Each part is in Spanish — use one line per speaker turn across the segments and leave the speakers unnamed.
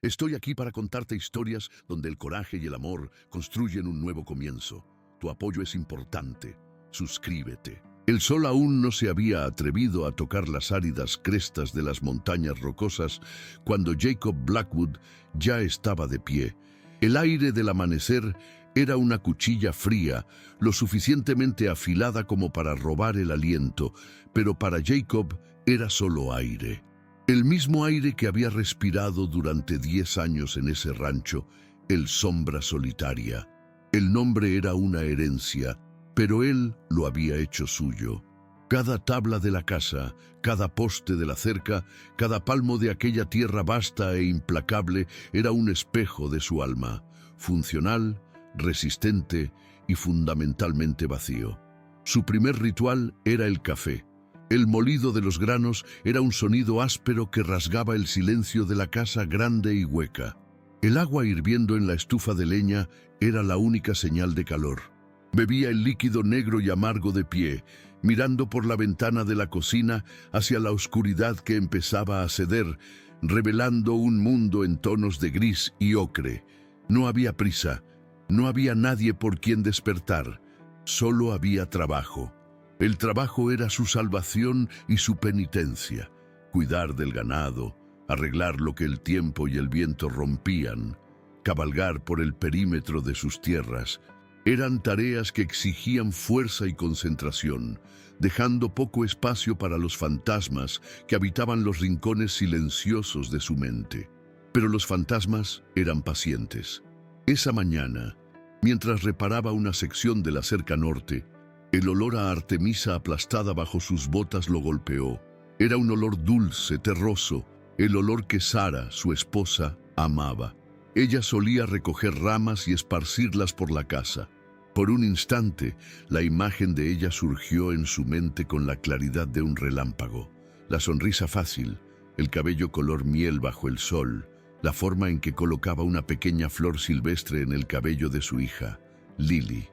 Estoy aquí para contarte historias donde el coraje y el amor construyen un nuevo comienzo. Tu apoyo es importante. Suscríbete. El sol aún no se había atrevido a tocar las áridas crestas de las montañas rocosas cuando Jacob Blackwood ya estaba de pie. El aire del amanecer era una cuchilla fría, lo suficientemente afilada como para robar el aliento, pero para Jacob era solo aire. El mismo aire que había respirado durante 10 años en ese rancho, el Sombra Solitaria. El nombre era una herencia, pero él lo había hecho suyo. Cada tabla de la casa, cada poste de la cerca, cada palmo de aquella tierra vasta e implacable era un espejo de su alma, funcional, resistente y fundamentalmente vacío. Su primer ritual era el café. El molido de los granos era un sonido áspero que rasgaba el silencio de la casa grande y hueca. El agua hirviendo en la estufa de leña era la única señal de calor. Bebía el líquido negro y amargo de pie, mirando por la ventana de la cocina hacia la oscuridad que empezaba a ceder, revelando un mundo en tonos de gris y ocre. No había prisa, no había nadie por quien despertar, solo había trabajo. El trabajo era su salvación y su penitencia. Cuidar del ganado, arreglar lo que el tiempo y el viento rompían, cabalgar por el perímetro de sus tierras, eran tareas que exigían fuerza y concentración, dejando poco espacio para los fantasmas que habitaban los rincones silenciosos de su mente. Pero los fantasmas eran pacientes. Esa mañana, mientras reparaba una sección de la cerca norte, el olor a Artemisa aplastada bajo sus botas lo golpeó. Era un olor dulce, terroso, el olor que Sara, su esposa, amaba. Ella solía recoger ramas y esparcirlas por la casa. Por un instante, la imagen de ella surgió en su mente con la claridad de un relámpago. La sonrisa fácil, el cabello color miel bajo el sol, la forma en que colocaba una pequeña flor silvestre en el cabello de su hija, Lily.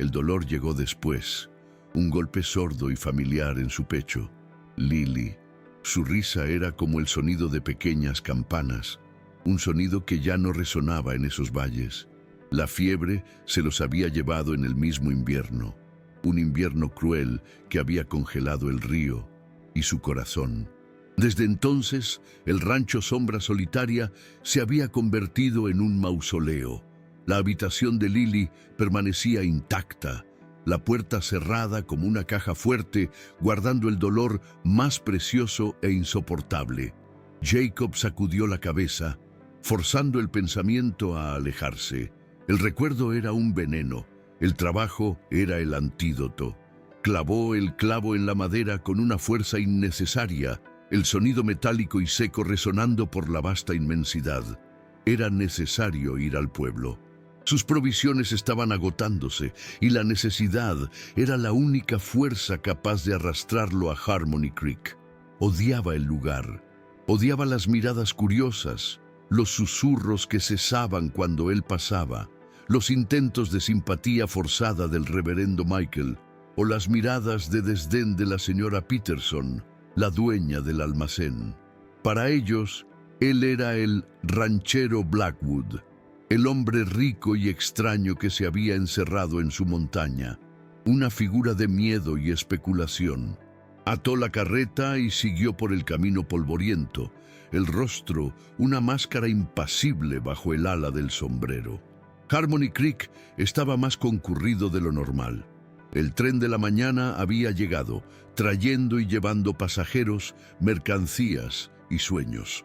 El dolor llegó después, un golpe sordo y familiar en su pecho. Lily. Su risa era como el sonido de pequeñas campanas, un sonido que ya no resonaba en esos valles. La fiebre se los había llevado en el mismo invierno, un invierno cruel que había congelado el río y su corazón. Desde entonces, el rancho Sombra Solitaria se había convertido en un mausoleo. La habitación de Lily permanecía intacta, la puerta cerrada como una caja fuerte, guardando el dolor más precioso e insoportable. Jacob sacudió la cabeza, forzando el pensamiento a alejarse. El recuerdo era un veneno, el trabajo era el antídoto. Clavó el clavo en la madera con una fuerza innecesaria, el sonido metálico y seco resonando por la vasta inmensidad. Era necesario ir al pueblo. Sus provisiones estaban agotándose y la necesidad era la única fuerza capaz de arrastrarlo a Harmony Creek. Odiaba el lugar, odiaba las miradas curiosas, los susurros que cesaban cuando él pasaba, los intentos de simpatía forzada del reverendo Michael o las miradas de desdén de la señora Peterson, la dueña del almacén. Para ellos, él era el ranchero Blackwood, el hombre rico y extraño que se había encerrado en su montaña, una figura de miedo y especulación. Ató la carreta y siguió por el camino polvoriento, el rostro una máscara impasible bajo el ala del sombrero. Harmony Creek estaba más concurrido de lo normal. El tren de la mañana había llegado, trayendo y llevando pasajeros, mercancías y sueños.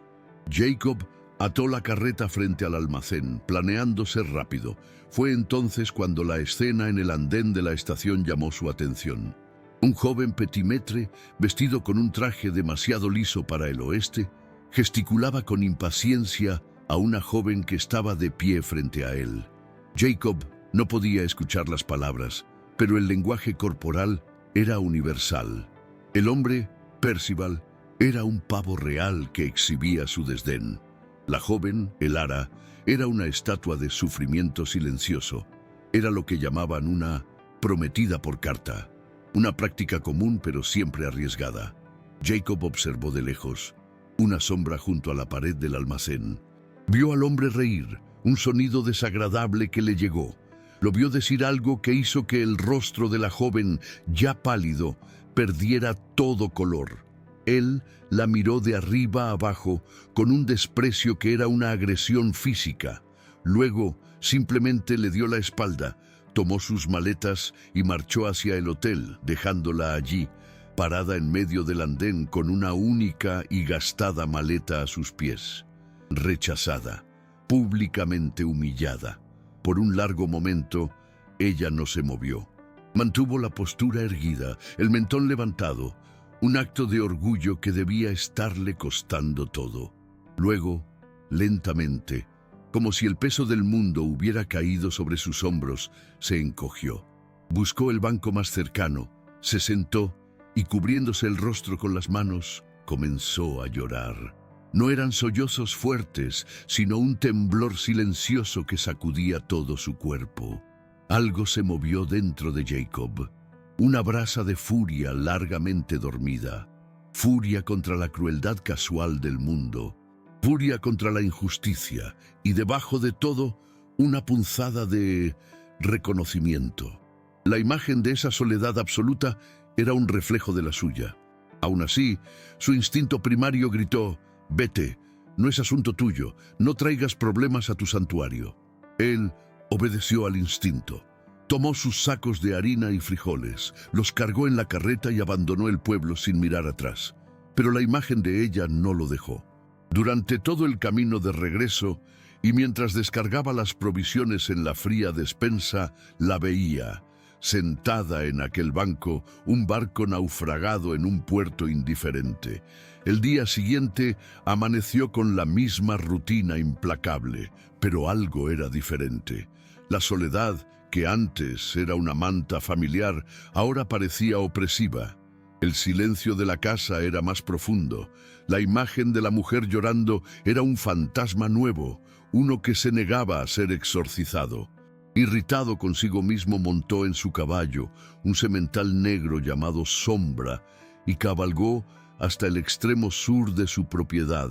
Jacob ató la carreta frente al almacén, planeando ser rápido. Fue entonces cuando la escena en el andén de la estación llamó su atención. Un joven petimetre, vestido con un traje demasiado liso para el oeste, gesticulaba con impaciencia a una joven que estaba de pie frente a él. Jacob no podía escuchar las palabras, pero el lenguaje corporal era universal. El hombre, Percival, era un pavo real que exhibía su desdén. La joven, Elara, era una estatua de sufrimiento silencioso. Era lo que llamaban una prometida por carta, una práctica común pero siempre arriesgada. Jacob observó de lejos una sombra junto a la pared del almacén. Vio al hombre reír, un sonido desagradable que le llegó. Lo vio decir algo que hizo que el rostro de la joven, ya pálido, perdiera todo color. Él la miró de arriba a abajo con un desprecio que era una agresión física. Luego, simplemente le dio la espalda, tomó sus maletas y marchó hacia el hotel, dejándola allí, parada en medio del andén con una única y gastada maleta a sus pies. Rechazada, públicamente humillada. Por un largo momento, ella no se movió. Mantuvo la postura erguida, el mentón levantado, un acto de orgullo que debía estarle costando todo. Luego, lentamente, como si el peso del mundo hubiera caído sobre sus hombros, se encogió. Buscó el banco más cercano, se sentó y, cubriéndose el rostro con las manos, comenzó a llorar. No eran sollozos fuertes, sino un temblor silencioso que sacudía todo su cuerpo. Algo se movió dentro de Jacob, una brasa de furia largamente dormida, furia contra la crueldad casual del mundo, furia contra la injusticia y, debajo de todo, una punzada de reconocimiento. La imagen de esa soledad absoluta era un reflejo de la suya. Aún así, su instinto primario gritó: «Vete, no es asunto tuyo, no traigas problemas a tu santuario». Él obedeció al instinto. Tomó sus sacos de harina y frijoles, los cargó en la carreta y abandonó el pueblo sin mirar atrás. Pero la imagen de ella no lo dejó. Durante todo el camino de regreso, y mientras descargaba las provisiones en la fría despensa, la veía, sentada en aquel banco, un barco naufragado en un puerto indiferente. El día siguiente amaneció con la misma rutina implacable, pero algo era diferente. La soledad, que antes era una manta familiar, ahora parecía opresiva. El silencio de la casa era más profundo. La imagen de la mujer llorando era un fantasma nuevo, uno que se negaba a ser exorcizado. Irritado consigo mismo, montó en su caballo, un semental negro llamado Sombra, y cabalgó hasta el extremo sur de su propiedad,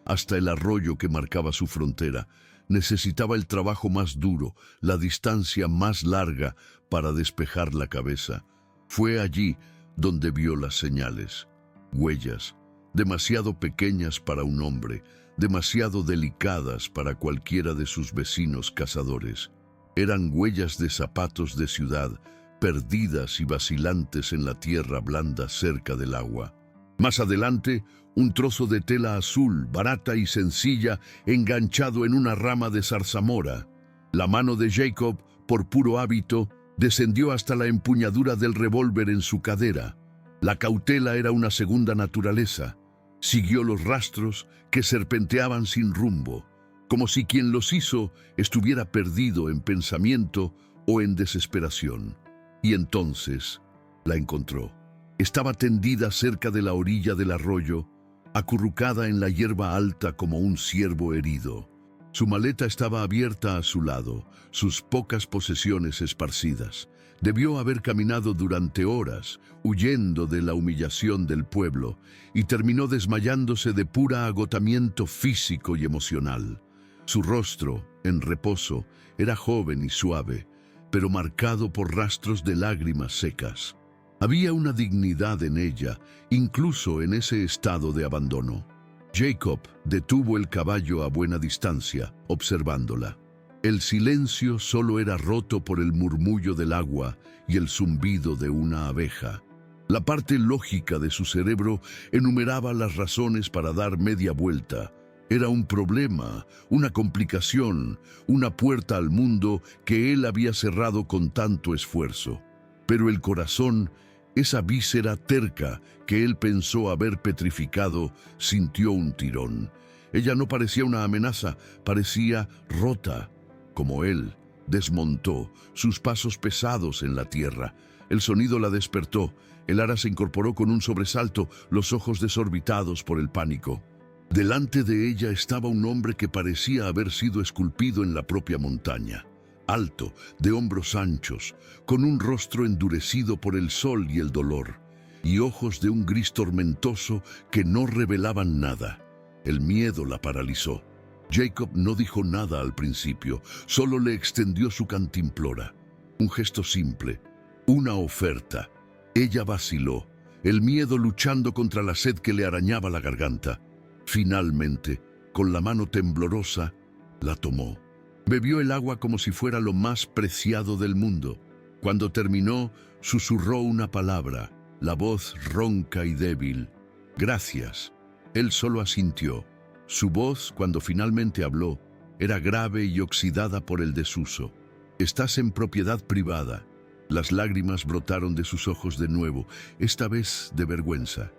hasta el arroyo que marcaba su frontera. Necesitaba el trabajo más duro, la distancia más larga para despejar la cabeza. Fue allí donde vio las señales, huellas, demasiado pequeñas para un hombre, demasiado delicadas para cualquiera de sus vecinos cazadores. Eran huellas de zapatos de ciudad, perdidas y vacilantes en la tierra blanda cerca del agua. Más adelante, un trozo de tela azul, barata y sencilla, enganchado en una rama de zarzamora. La mano de Jacob, por puro hábito, descendió hasta la empuñadura del revólver en su cadera. La cautela era una segunda naturaleza. Siguió los rastros que serpenteaban sin rumbo, como si quien los hizo estuviera perdido en pensamiento o en desesperación. Y entonces la encontró. Estaba tendida cerca de la orilla del arroyo, acurrucada en la hierba alta como un ciervo herido. Su maleta estaba abierta a su lado, sus pocas posesiones esparcidas. Debió haber caminado durante horas, huyendo de la humillación del pueblo, y terminó desmayándose de pura agotamiento físico y emocional. Su rostro, en reposo, era joven y suave, pero marcado por rastros de lágrimas secas. Había una dignidad en ella, incluso en ese estado de abandono. Jacob detuvo el caballo a buena distancia, observándola. El silencio solo era roto por el murmullo del agua y el zumbido de una abeja. La parte lógica de su cerebro enumeraba las razones para dar media vuelta. Era un problema, una complicación, una puerta al mundo que él había cerrado con tanto esfuerzo. Pero el corazón, esa víscera terca que él pensó haber petrificado, sintió un tirón. Ella no parecía una amenaza, parecía rota. Como él, desmontó, sus pasos pesados en la tierra. El sonido la despertó. El ara se incorporó con un sobresalto, los ojos desorbitados por el pánico. Delante de ella estaba un hombre que parecía haber sido esculpido en la propia montaña. Alto, de hombros anchos, con un rostro endurecido por el sol y el dolor, y ojos de un gris tormentoso que no revelaban nada. El miedo la paralizó. Jacob no dijo nada al principio, solo le extendió su cantimplora. Un gesto simple, una oferta. Ella vaciló, el miedo luchando contra la sed que le arañaba la garganta. Finalmente, con la mano temblorosa, la tomó. Bebió el agua como si fuera lo más preciado del mundo. Cuando terminó, susurró una palabra, la voz ronca y débil. «Gracias». Él solo asintió. Su voz, cuando finalmente habló, era grave y oxidada por el desuso. «Estás en propiedad privada». Las lágrimas brotaron de sus ojos de nuevo, esta vez de vergüenza.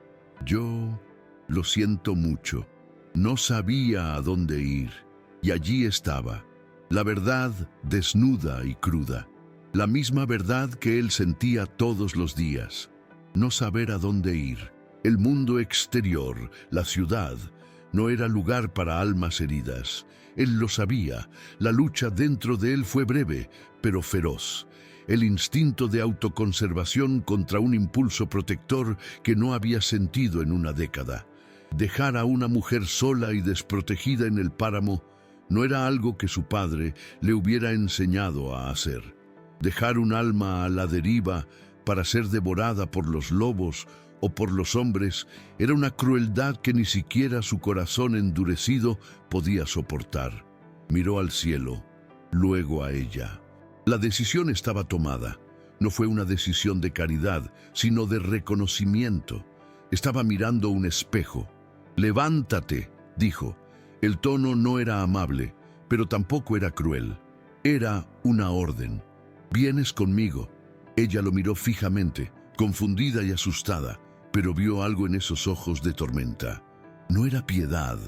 «Yo lo siento mucho. No sabía a dónde ir». Y allí estaba, la verdad desnuda y cruda. La misma verdad que él sentía todos los días. No saber a dónde ir. El mundo exterior, la ciudad, no era lugar para almas heridas. Él lo sabía. La lucha dentro de él fue breve, pero feroz. El instinto de autoconservación contra un impulso protector que no había sentido en una década. Dejar a una mujer sola y desprotegida en el páramo no era algo que su padre le hubiera enseñado a hacer. Dejar un alma a la deriva para ser devorada por los lobos o por los hombres era una crueldad que ni siquiera su corazón endurecido podía soportar. Miró al cielo, luego a ella. La decisión estaba tomada. No fue una decisión de caridad, sino de reconocimiento. Estaba mirando un espejo. «Levántate», dijo. El tono no era amable, pero tampoco era cruel. Era una orden. «Vienes conmigo». Ella lo miró fijamente, confundida y asustada, pero vio algo en esos ojos de tormenta. No era piedad,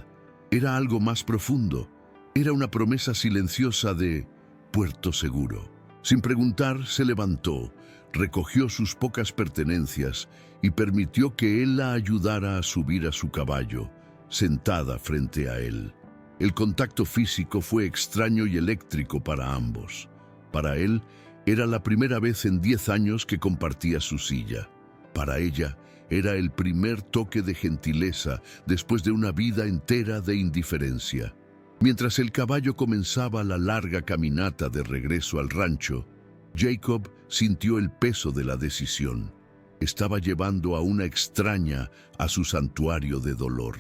era algo más profundo. Era una promesa silenciosa de puerto seguro. Sin preguntar, se levantó, recogió sus pocas pertenencias y permitió que él la ayudara a subir a su caballo, sentada frente a él. El contacto físico fue extraño y eléctrico para ambos. Para él, era la primera vez en 10 años que compartía su silla. Para ella, era el primer toque de gentileza después de una vida entera de indiferencia. Mientras el caballo comenzaba la larga caminata de regreso al rancho, Jacob sintió el peso de la decisión. Estaba llevando a una extraña a su santuario de dolor.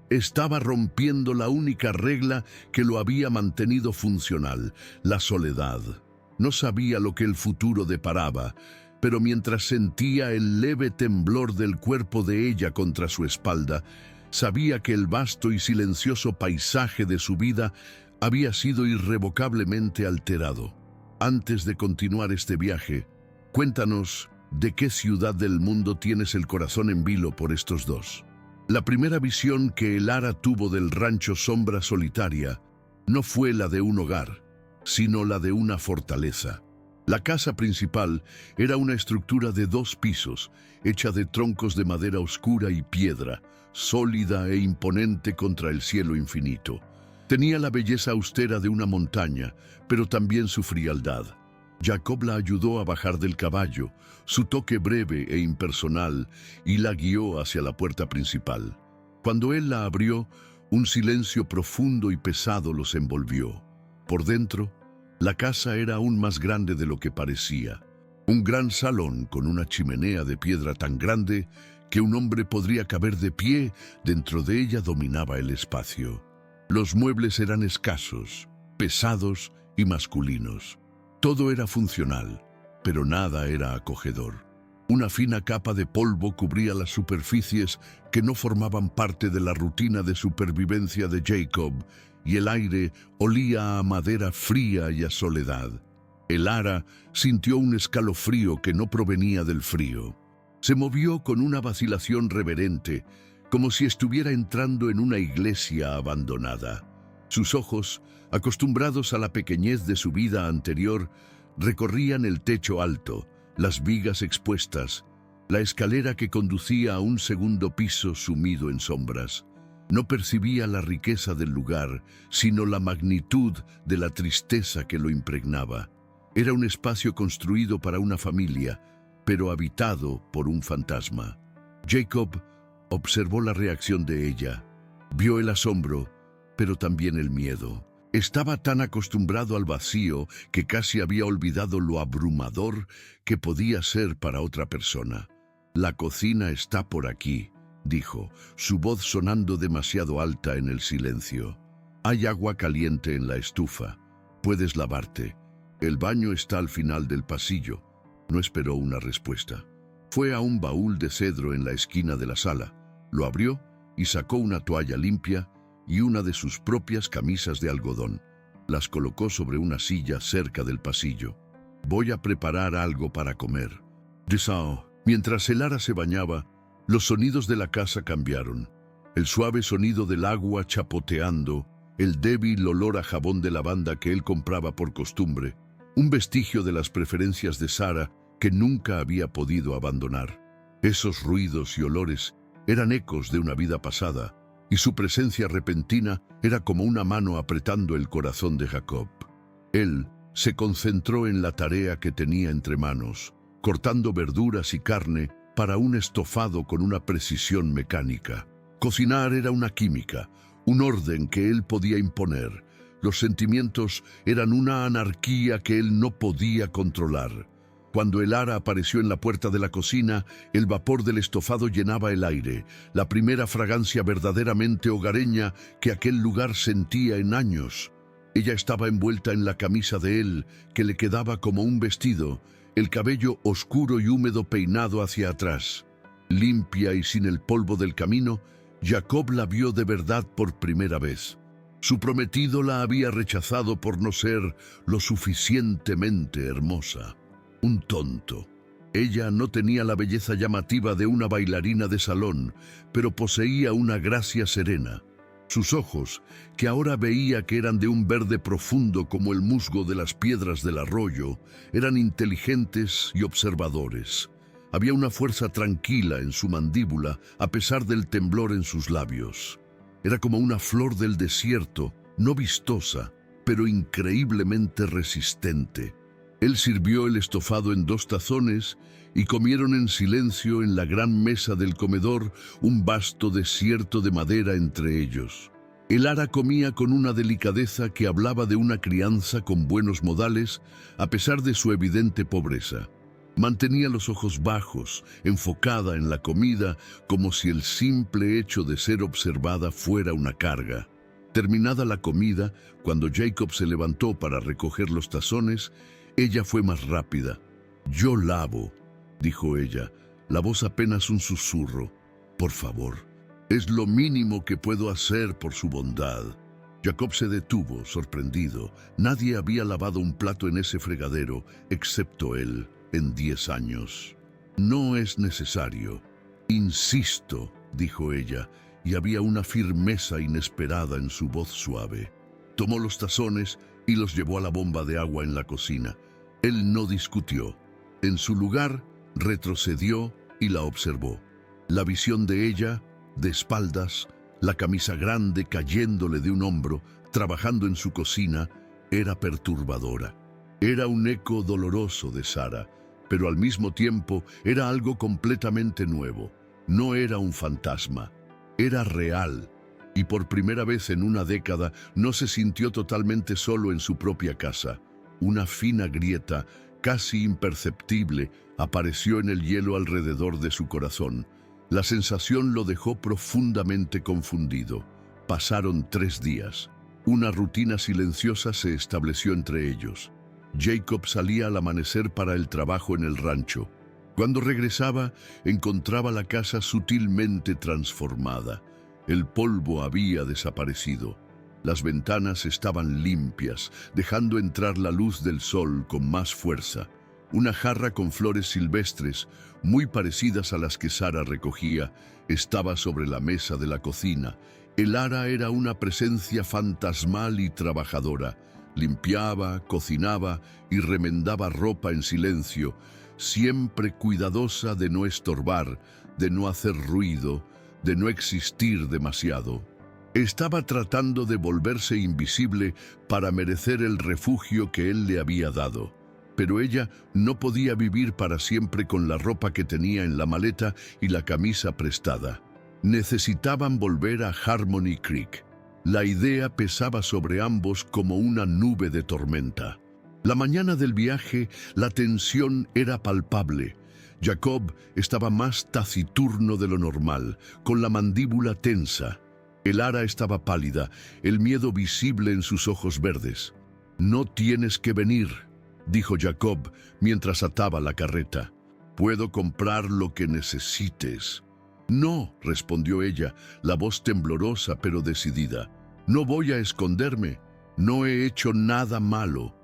Estaba rompiendo la única regla que lo había mantenido funcional, la soledad. No sabía lo que el futuro deparaba, pero mientras sentía el leve temblor del cuerpo de ella contra su espalda, sabía que el vasto y silencioso paisaje de su vida había sido irrevocablemente alterado. Antes de continuar este viaje, cuéntanos de qué ciudad del mundo tienes el corazón en vilo por estos dos. La primera visión que el Ara tuvo del rancho Sombra Solitaria no fue la de un hogar, sino la de una fortaleza. La casa principal era una estructura de 2 pisos, hecha de troncos de madera oscura y piedra, sólida e imponente contra el cielo infinito. Tenía la belleza austera de una montaña, pero también su frialdad. Jacob la ayudó a bajar del caballo, su toque breve e impersonal, y la guió hacia la puerta principal. Cuando él la abrió, un silencio profundo y pesado los envolvió. Por dentro, la casa era aún más grande de lo que parecía. Un gran salón con una chimenea de piedra tan grande que un hombre podría caber de pie dentro de ella dominaba el espacio. Los muebles eran escasos, pesados y masculinos. Todo era funcional, pero nada era acogedor. Una fina capa de polvo cubría las superficies que no formaban parte de la rutina de supervivencia de Jacob, y el aire olía a madera fría y a soledad. El Ara sintió un escalofrío que no provenía del frío. Se movió con una vacilación reverente, como si estuviera entrando en una iglesia abandonada. Sus ojos, acostumbrados a la pequeñez de su vida anterior, recorrían el techo alto, las vigas expuestas, la escalera que conducía a un segundo piso sumido en sombras. No percibía la riqueza del lugar, sino la magnitud de la tristeza que lo impregnaba. Era un espacio construido para una familia, pero habitado por un fantasma. Jacob observó la reacción de ella, vio el asombro, pero también el miedo. Estaba tan acostumbrado al vacío que casi había olvidado lo abrumador que podía ser para otra persona. «La cocina está por aquí», dijo, su voz sonando demasiado alta en el silencio. «Hay agua caliente en la estufa. Puedes lavarte. El baño está al final del pasillo». No esperó una respuesta. Fue a un baúl de cedro en la esquina de la sala, lo abrió y sacó una toalla limpia y una de sus propias camisas de algodón. Las colocó sobre una silla cerca del pasillo. «Voy a preparar algo para comer». Mientras Elara se bañaba, los sonidos de la casa cambiaron. El suave sonido del agua chapoteando, el débil olor a jabón de lavanda que él compraba por costumbre, un vestigio de las preferencias de Sara que nunca había podido abandonar. Esos ruidos y olores eran ecos de una vida pasada, y su presencia repentina era como una mano apretando el corazón de Jacob. Él se concentró en la tarea que tenía entre manos, cortando verduras y carne para un estofado con una precisión mecánica. Cocinar era una química, un orden que él podía imponer. Los sentimientos eran una anarquía que él no podía controlar. Cuando Elara apareció en la puerta de la cocina, el vapor del estofado llenaba el aire, la primera fragancia verdaderamente hogareña que aquel lugar sentía en años. Ella estaba envuelta en la camisa de él, que le quedaba como un vestido, el cabello oscuro y húmedo peinado hacia atrás. Limpia y sin el polvo del camino, Jacob la vio de verdad por primera vez. Su prometido la había rechazado por no ser lo suficientemente hermosa. Un tonto. Ella no tenía la belleza llamativa de una bailarina de salón, pero poseía una gracia serena. Sus ojos, que ahora veía que eran de un verde profundo como el musgo de las piedras del arroyo, eran inteligentes y observadores. Había una fuerza tranquila en su mandíbula, a pesar del temblor en sus labios. Era como una flor del desierto, no vistosa, pero increíblemente resistente. Él sirvió el estofado en 2 tazones y comieron en silencio en la gran mesa del comedor, un vasto desierto de madera entre ellos. Elara comía con una delicadeza que hablaba de una crianza con buenos modales, a pesar de su evidente pobreza. Mantenía los ojos bajos, enfocada en la comida, como si el simple hecho de ser observada fuera una carga. Terminada la comida, cuando Jacob se levantó para recoger los tazones, ella fue más rápida. «Yo lavo», dijo ella, la voz apenas un susurro. «Por favor, es lo mínimo que puedo hacer por su bondad». Jacob se detuvo, sorprendido. Nadie había lavado un plato en ese fregadero, excepto él, en 10 años. «No es necesario». «Insisto», dijo ella, y había una firmeza inesperada en su voz suave. Tomó los tazones y los llevó a la bomba de agua en la cocina. Él no discutió. En su lugar, retrocedió y la observó. La visión de ella, de espaldas, la camisa grande cayéndole de un hombro, trabajando en su cocina, era perturbadora. Era un eco doloroso de Sara, pero al mismo tiempo era algo completamente nuevo. No era un fantasma, era real. Y por primera vez en una década no se sintió totalmente solo en su propia casa. Una fina grieta, casi imperceptible, apareció en el hielo alrededor de su corazón. La sensación lo dejó profundamente confundido. Pasaron 3 días. Una rutina silenciosa se estableció entre ellos. Jacob salía al amanecer para el trabajo en el rancho. Cuando regresaba, encontraba la casa sutilmente transformada. El polvo había desaparecido. Las ventanas estaban limpias, dejando entrar la luz del sol con más fuerza. Una jarra con flores silvestres, muy parecidas a las que Sara recogía, estaba sobre la mesa de la cocina. Elara era una presencia fantasmal y trabajadora. Limpiaba, cocinaba y remendaba ropa en silencio, siempre cuidadosa de no estorbar, de no hacer ruido, de no existir demasiado. Estaba tratando de volverse invisible para merecer el refugio que él le había dado. Pero ella no podía vivir para siempre con la ropa que tenía en la maleta y la camisa prestada. Necesitaban volver a Harmony Creek. La idea pesaba sobre ambos como una nube de tormenta. La mañana del viaje, la tensión era palpable. Jacob estaba más taciturno de lo normal, con la mandíbula tensa. Elara estaba pálida, el miedo visible en sus ojos verdes. «No tienes que venir», dijo Jacob mientras ataba la carreta. «Puedo comprar lo que necesites». «No», respondió ella, la voz temblorosa pero decidida. «No voy a esconderme. No he hecho nada malo».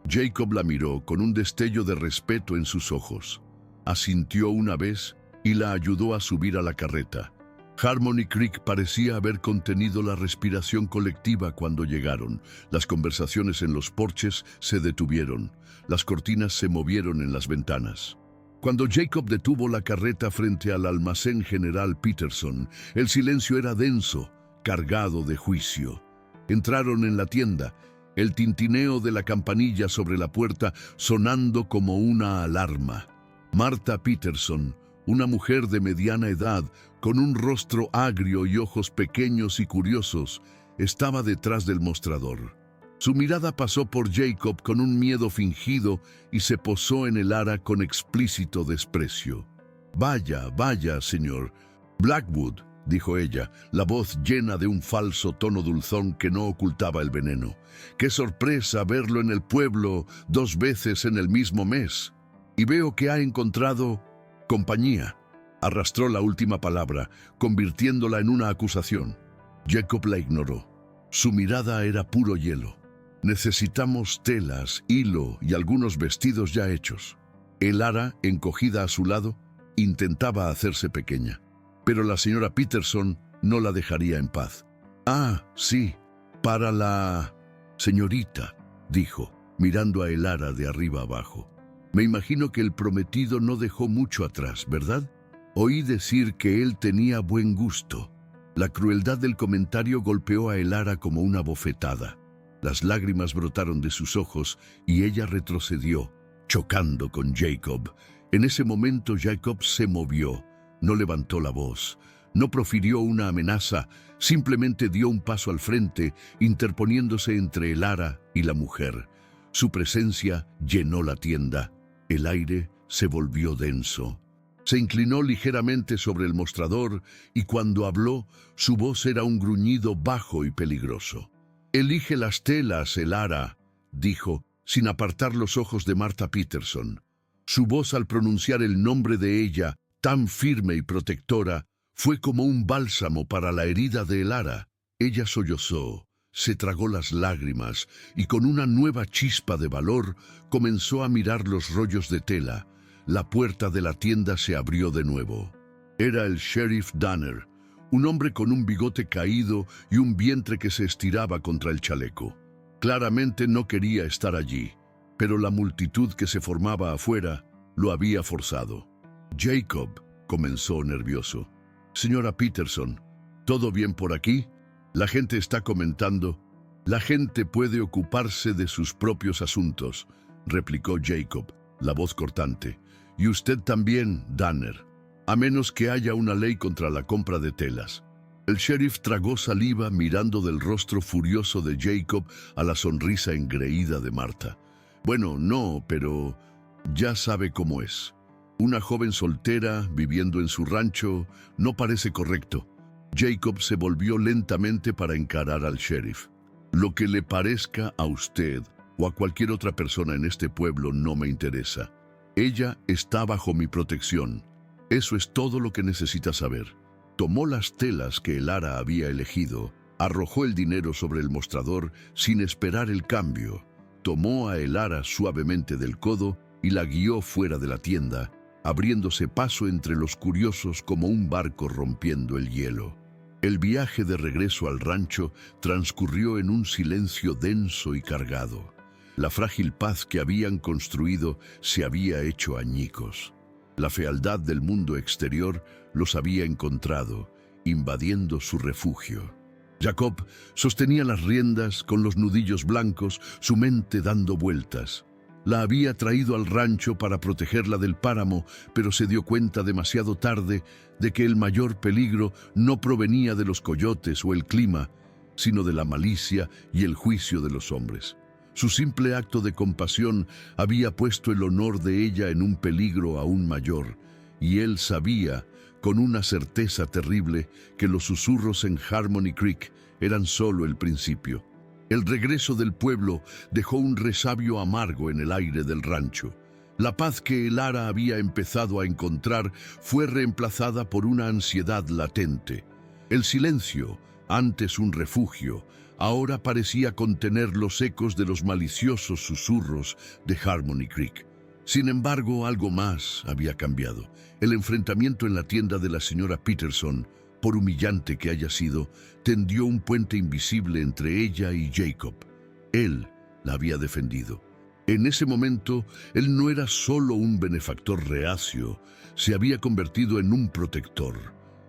Jacob la miró con un destello de respeto en sus ojos. Asintió una vez y la ayudó a subir a la carreta. Harmony Creek parecía haber contenido la respiración colectiva cuando llegaron. Las conversaciones en los porches se detuvieron. Las cortinas se movieron en las ventanas. Cuando Jacob detuvo la carreta frente al almacén General Peterson, el silencio era denso, cargado de juicio. Entraron en la tienda, el tintineo de la campanilla sobre la puerta sonando como una alarma. Martha Peterson, una mujer de mediana edad, con un rostro agrio y ojos pequeños y curiosos, estaba detrás del mostrador. Su mirada pasó por Jacob con un miedo fingido y se posó en Elara con explícito desprecio. «Vaya, vaya, señor Blackwood», dijo ella, la voz llena de un falso tono dulzón que no ocultaba el veneno. «Qué sorpresa verlo en el pueblo 2 veces en el mismo mes. Y veo que ha encontrado compañía». Arrastró la última palabra, convirtiéndola en una acusación. Jacob la ignoró. Su mirada era puro hielo. «Necesitamos telas, hilo y algunos vestidos ya hechos». Elara, encogida a su lado, intentaba hacerse pequeña. Pero la señora Peterson no la dejaría en paz. «Ah, sí, para la señorita», dijo, mirando a Elara de arriba abajo. «Me imagino que el prometido no dejó mucho atrás, ¿verdad? Oí decir que él tenía buen gusto». La crueldad del comentario golpeó a Elara como una bofetada. Las lágrimas brotaron de sus ojos y ella retrocedió, chocando con Jacob. En ese momento Jacob se movió, no levantó la voz, no profirió una amenaza, simplemente dio un paso al frente, interponiéndose entre Elara y la mujer. Su presencia llenó la tienda. El aire se volvió denso. Se inclinó ligeramente sobre el mostrador y cuando habló, su voz era un gruñido bajo y peligroso. «Elige las telas, Elara», dijo, sin apartar los ojos de Martha Peterson. Su voz al pronunciar el nombre de ella, tan firme y protectora, fue como un bálsamo para la herida de Elara. Ella sollozó, se tragó las lágrimas y con una nueva chispa de valor comenzó a mirar los rollos de tela. La puerta de la tienda se abrió de nuevo. Era el sheriff Danner, un hombre con un bigote caído y un vientre que se estiraba contra el chaleco. Claramente no quería estar allí, pero la multitud que se formaba afuera lo había forzado. «Jacob», comenzó nervioso. «Señora Peterson, ¿todo bien por aquí? La gente está comentando». «La gente puede ocuparse de sus propios asuntos», replicó Jacob, la voz cortante. «Y usted también, Danner, a menos que haya una ley contra la compra de telas». El sheriff tragó saliva mirando del rostro furioso de Jacob a la sonrisa engreída de Martha. «Bueno, no, pero ya sabe cómo es. Una joven soltera viviendo en su rancho no parece correcto». Jacob se volvió lentamente para encarar al sheriff. «Lo que le parezca a usted o a cualquier otra persona en este pueblo no me interesa. Ella está bajo mi protección. Eso es todo lo que necesita saber». Tomó las telas que Elara había elegido, arrojó el dinero sobre el mostrador sin esperar el cambio, tomó a Elara suavemente del codo y la guió fuera de la tienda, abriéndose paso entre los curiosos como un barco rompiendo el hielo. El viaje de regreso al rancho transcurrió en un silencio denso y cargado. La frágil paz que habían construido se había hecho añicos. La fealdad del mundo exterior los había encontrado, invadiendo su refugio. Jacob sostenía las riendas con los nudillos blancos, su mente dando vueltas. La había traído al rancho para protegerla del páramo, pero se dio cuenta demasiado tarde de que el mayor peligro no provenía de los coyotes o el clima, sino de la malicia y el juicio de los hombres. Su simple acto de compasión había puesto el honor de ella en un peligro aún mayor, y él sabía, con una certeza terrible, que los susurros en Harmony Creek eran solo el principio. El regreso del pueblo dejó un resabio amargo en el aire del rancho. La paz que Elara había empezado a encontrar fue reemplazada por una ansiedad latente. El silencio, antes un refugio, ahora parecía contener los ecos de los maliciosos susurros de Harmony Creek. Sin embargo, algo más había cambiado. El enfrentamiento en la tienda de la señora Peterson, por humillante que haya sido, tendió un puente invisible entre ella y Jacob. Él la había defendido. En ese momento, él no era solo un benefactor reacio, se había convertido en un protector.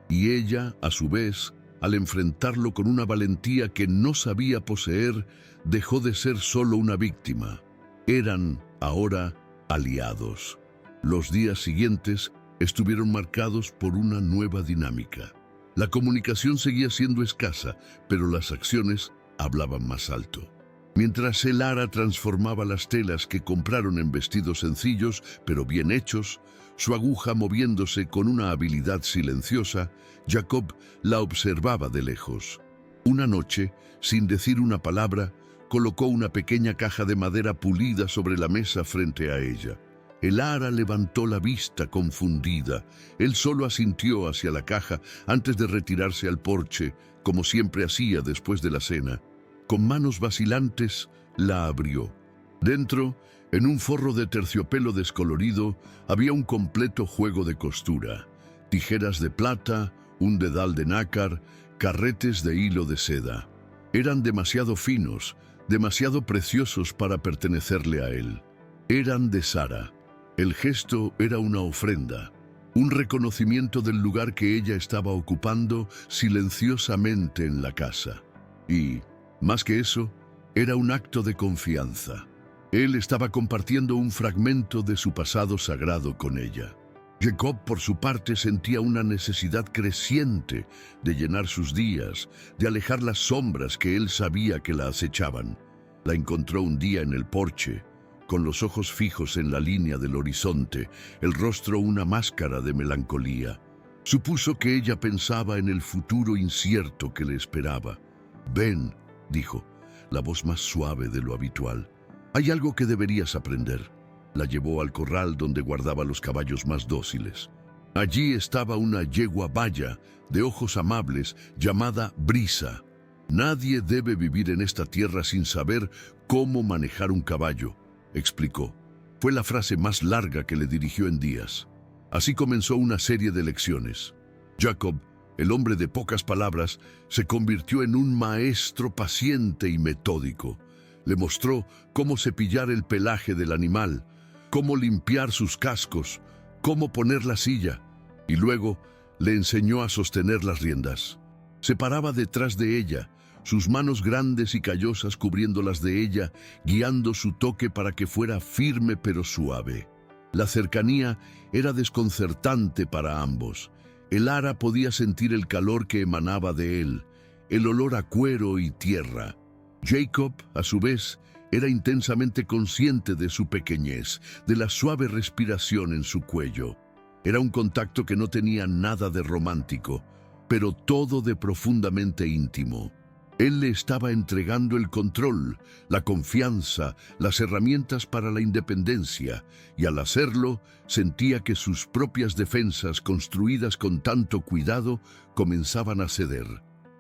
Y ella, a su vez, al enfrentarlo con una valentía que no sabía poseer, dejó de ser solo una víctima. Eran, ahora, aliados. Los días siguientes estuvieron marcados por una nueva dinámica. La comunicación seguía siendo escasa, pero las acciones hablaban más alto. Mientras Elara transformaba las telas que compraron en vestidos sencillos, pero bien hechos, su aguja moviéndose con una habilidad silenciosa, Jacob la observaba de lejos. Una noche, sin decir una palabra, colocó una pequeña caja de madera pulida sobre la mesa frente a ella. Elara levantó la vista confundida. Él solo asintió hacia la caja antes de retirarse al porche, como siempre hacía después de la cena. Con manos vacilantes, la abrió. Dentro, en un forro de terciopelo descolorido, había un completo juego de costura. Tijeras de plata, un dedal de nácar, carretes de hilo de seda. Eran demasiado finos, demasiado preciosos para pertenecerle a él. Eran de Sara. El gesto era una ofrenda, un reconocimiento del lugar que ella estaba ocupando silenciosamente en la casa. Y, más que eso, era un acto de confianza. Él estaba compartiendo un fragmento de su pasado sagrado con ella. Jacob, por su parte, sentía una necesidad creciente de llenar sus días, de alejar las sombras que él sabía que la acechaban. La encontró un día en el porche, con los ojos fijos en la línea del horizonte, el rostro una máscara de melancolía. Supuso que ella pensaba en el futuro incierto que le esperaba. «Ven», dijo, la voz más suave de lo habitual. «Hay algo que deberías aprender». La llevó al corral donde guardaba los caballos más dóciles. Allí estaba una yegua baya, de ojos amables, llamada Brisa. «Nadie debe vivir en esta tierra sin saber cómo manejar un caballo», explicó. Fue la frase más larga que le dirigió en días. Así comenzó una serie de lecciones. Jacob, el hombre de pocas palabras, se convirtió en un maestro paciente y metódico. Le mostró cómo cepillar el pelaje del animal, cómo limpiar sus cascos, cómo poner la silla, y luego le enseñó a sostener las riendas. Se paraba detrás de ella, sus manos grandes y callosas cubriendo las de ella, guiando su toque para que fuera firme pero suave. La cercanía era desconcertante para ambos. Elara podía sentir el calor que emanaba de él, el olor a cuero y tierra. Jacob, a su vez, era intensamente consciente de su pequeñez, de la suave respiración en su cuello. Era un contacto que no tenía nada de romántico, pero todo de profundamente íntimo. Él le estaba entregando el control, la confianza, las herramientas para la independencia, y al hacerlo, sentía que sus propias defensas, construidas con tanto cuidado, comenzaban a ceder.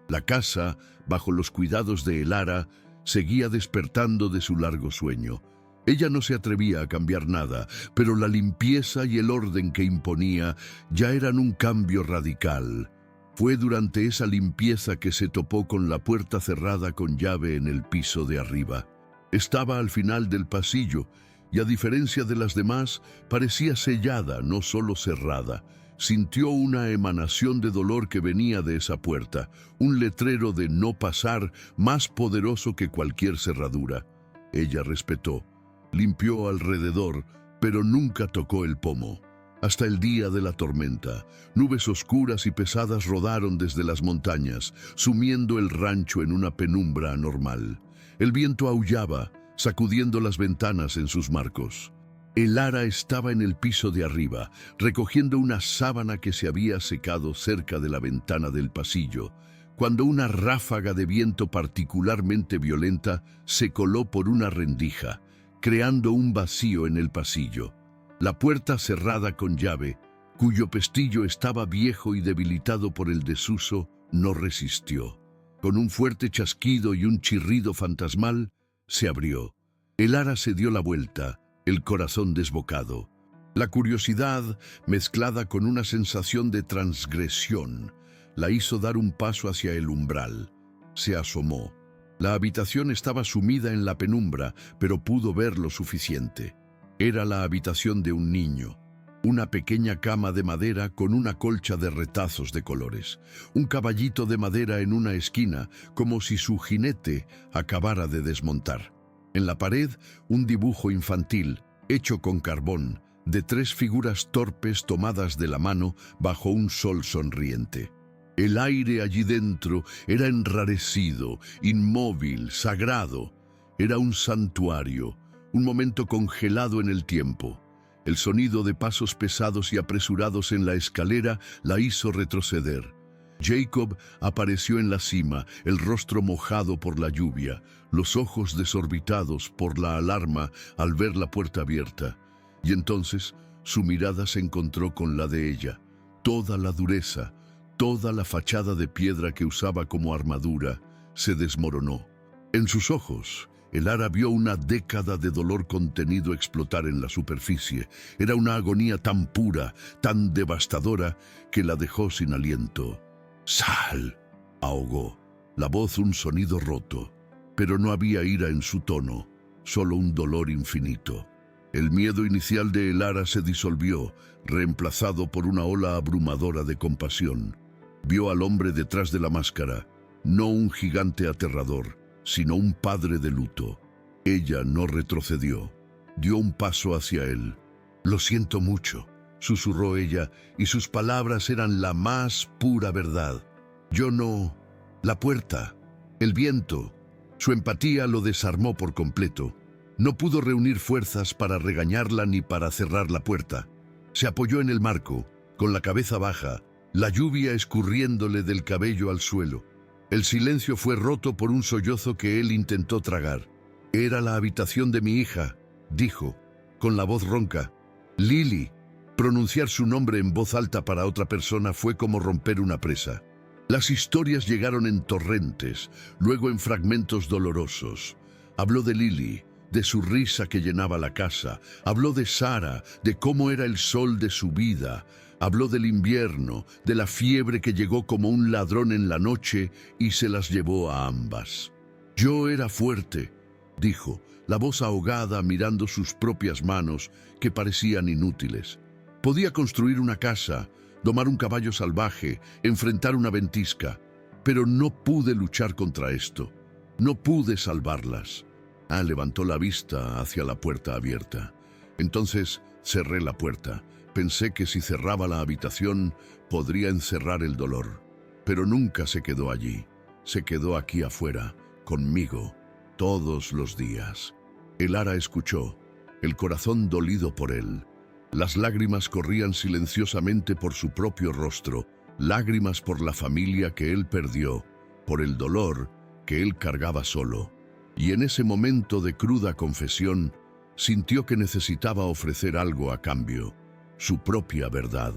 La casa, bajo los cuidados de Elara, seguía despertando de su largo sueño. Ella no se atrevía a cambiar nada, pero la limpieza y el orden que imponía ya eran un cambio radical. Fue durante esa limpieza que se topó con la puerta cerrada con llave en el piso de arriba. Estaba al final del pasillo y, a diferencia de las demás, parecía sellada, no solo cerrada. Sintió una emanación de dolor que venía de esa puerta, un letrero de no pasar más poderoso que cualquier cerradura. Ella respetó, limpió alrededor, pero nunca tocó el pomo. hasta el día de la tormenta. Nubes oscuras y pesadas rodaron desde las montañas, sumiendo el rancho en una penumbra anormal. El viento aullaba, sacudiendo las ventanas en sus marcos. El ara estaba en el piso de arriba, recogiendo una sábana que se había secado cerca de la ventana del pasillo, cuando una ráfaga de viento particularmente violenta se coló por una rendija, creando un vacío en el pasillo. La puerta cerrada con llave, cuyo pestillo estaba viejo y debilitado por el desuso, no resistió. Con un fuerte chasquido y un chirrido fantasmal, se abrió. El ara se dio la vuelta, el corazón desbocado. La curiosidad, mezclada con una sensación de transgresión, la hizo dar un paso hacia el umbral. Se asomó. La habitación estaba sumida en la penumbra, pero pudo ver lo suficiente. Era la habitación de un niño. Una pequeña cama de madera con una colcha de retazos de colores. Un caballito de madera en una esquina, como si su jinete acabara de desmontar. En la pared, un dibujo infantil, hecho con carbón, de 3 figuras torpes tomadas de la mano bajo un sol sonriente. El aire allí dentro era enrarecido, inmóvil, sagrado. Era un santuario, un momento congelado en el tiempo. El sonido de pasos pesados y apresurados en la escalera la hizo retroceder. Jacob apareció en la cima, el rostro mojado por la lluvia, los ojos desorbitados por la alarma al ver la puerta abierta. Y entonces su mirada se encontró con la de ella. Toda la dureza, toda la fachada de piedra que usaba como armadura, se desmoronó. En sus ojos, el ara vio una década de dolor contenido explotar en la superficie. Era una agonía tan pura, tan devastadora, que la dejó sin aliento. «¡Sal!», ahogó, la voz un sonido roto. Pero no había ira en su tono, solo un dolor infinito. El miedo inicial de el ara se disolvió, reemplazado por una ola abrumadora de compasión. Vio al hombre detrás de la máscara, no un gigante aterrador, sino un padre de luto. Ella no retrocedió, dio un paso hacia él. «Lo siento mucho», susurró ella, y sus palabras eran la más pura verdad. «Yo no... La puerta, el viento». Su empatía lo desarmó por completo. No pudo reunir fuerzas para regañarla ni para cerrar la puerta. Se apoyó en el marco, con la cabeza baja, la lluvia escurriéndole del cabello al suelo. El silencio fue roto por un sollozo que él intentó tragar. «Era la habitación de mi hija», dijo, con la voz ronca. «Lily». Pronunciar su nombre en voz alta para otra persona fue como romper una presa. Las historias llegaron en torrentes, luego en fragmentos dolorosos. Habló de Lily, de su risa que llenaba la casa. Habló de Sara, de cómo era el sol de su vida. Habló del invierno, de la fiebre que llegó como un ladrón en la noche y se las llevó a ambas. «Yo era fuerte», dijo, la voz ahogada mirando sus propias manos que parecían inútiles. «Podía construir una casa, domar un caballo salvaje, enfrentar una ventisca, pero no pude luchar contra esto. No pude salvarlas». Levantó la vista hacia la puerta abierta. «Entonces cerré la puerta. Pensé que si cerraba la habitación podría encerrar el dolor. Pero nunca se quedó allí. Se quedó aquí afuera, conmigo, todos los días». El ara escuchó, el corazón dolido por él. Las lágrimas corrían silenciosamente por su propio rostro, lágrimas por la familia que él perdió, por el dolor que él cargaba solo. Y en ese momento de cruda confesión, sintió que necesitaba ofrecer algo a cambio, su propia verdad.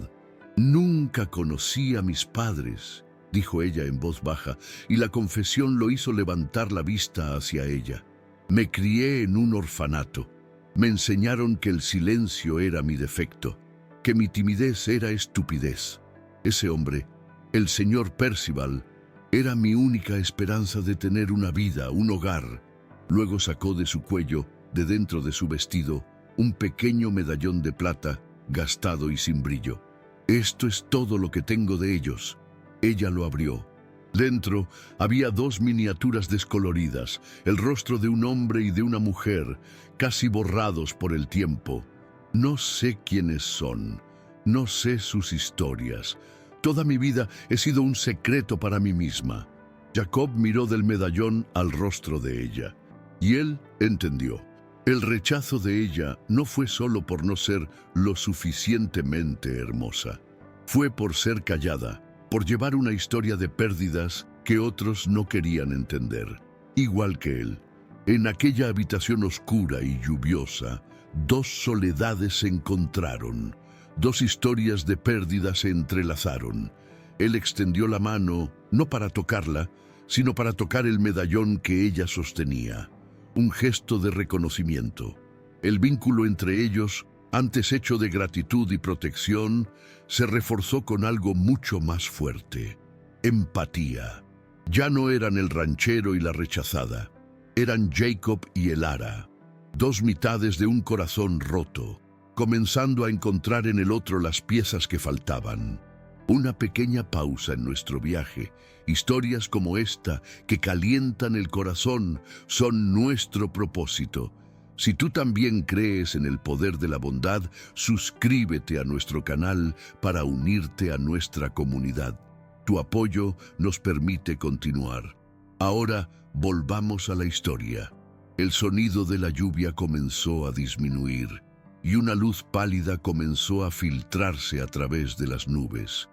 «Nunca conocí a mis padres», dijo ella en voz baja, y la confesión lo hizo levantar la vista hacia ella. «Me crié en un orfanato. Me enseñaron que el silencio era mi defecto, que mi timidez era estupidez. Ese hombre, el señor Percival, era mi única esperanza de tener una vida, un hogar». Luego sacó de su cuello, de dentro de su vestido, un pequeño medallón de plata, gastado y sin brillo. «Esto es todo lo que tengo de ellos». Ella lo abrió. Dentro había 2 miniaturas descoloridas, el rostro de un hombre y de una mujer, casi borrados por el tiempo. «No sé quiénes son», No sé sus historias. Toda mi vida he sido un secreto para mí misma. Jacob miró del medallón al rostro de ella, y él entendió. El rechazo de ella no fue solo por no ser lo suficientemente hermosa. Fue por ser callada, por llevar una historia de pérdidas que otros no querían entender. Igual que él, en aquella habitación oscura y lluviosa, dos soledades se encontraron. Dos historias de pérdidas se entrelazaron. Él extendió la mano, no para tocarla, sino para tocar el medallón que ella sostenía. Un gesto de reconocimiento. El vínculo entre ellos, antes hecho de gratitud y protección, se reforzó con algo mucho más fuerte. Empatía. Ya no eran el ranchero y la rechazada. Eran Jacob y Elara, dos mitades de un corazón roto, comenzando a encontrar en el otro las piezas que faltaban. Una pequeña pausa en nuestro viaje. Historias como esta, que calientan el corazón, son nuestro propósito. Si tú también crees en el poder de la bondad, suscríbete a nuestro canal para unirte a nuestra comunidad. Tu apoyo nos permite continuar. Ahora, volvamos a la historia. El sonido de la lluvia comenzó a disminuir, y una luz pálida comenzó a filtrarse a través de las nubes.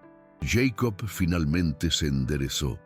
Jacob finalmente se enderezó,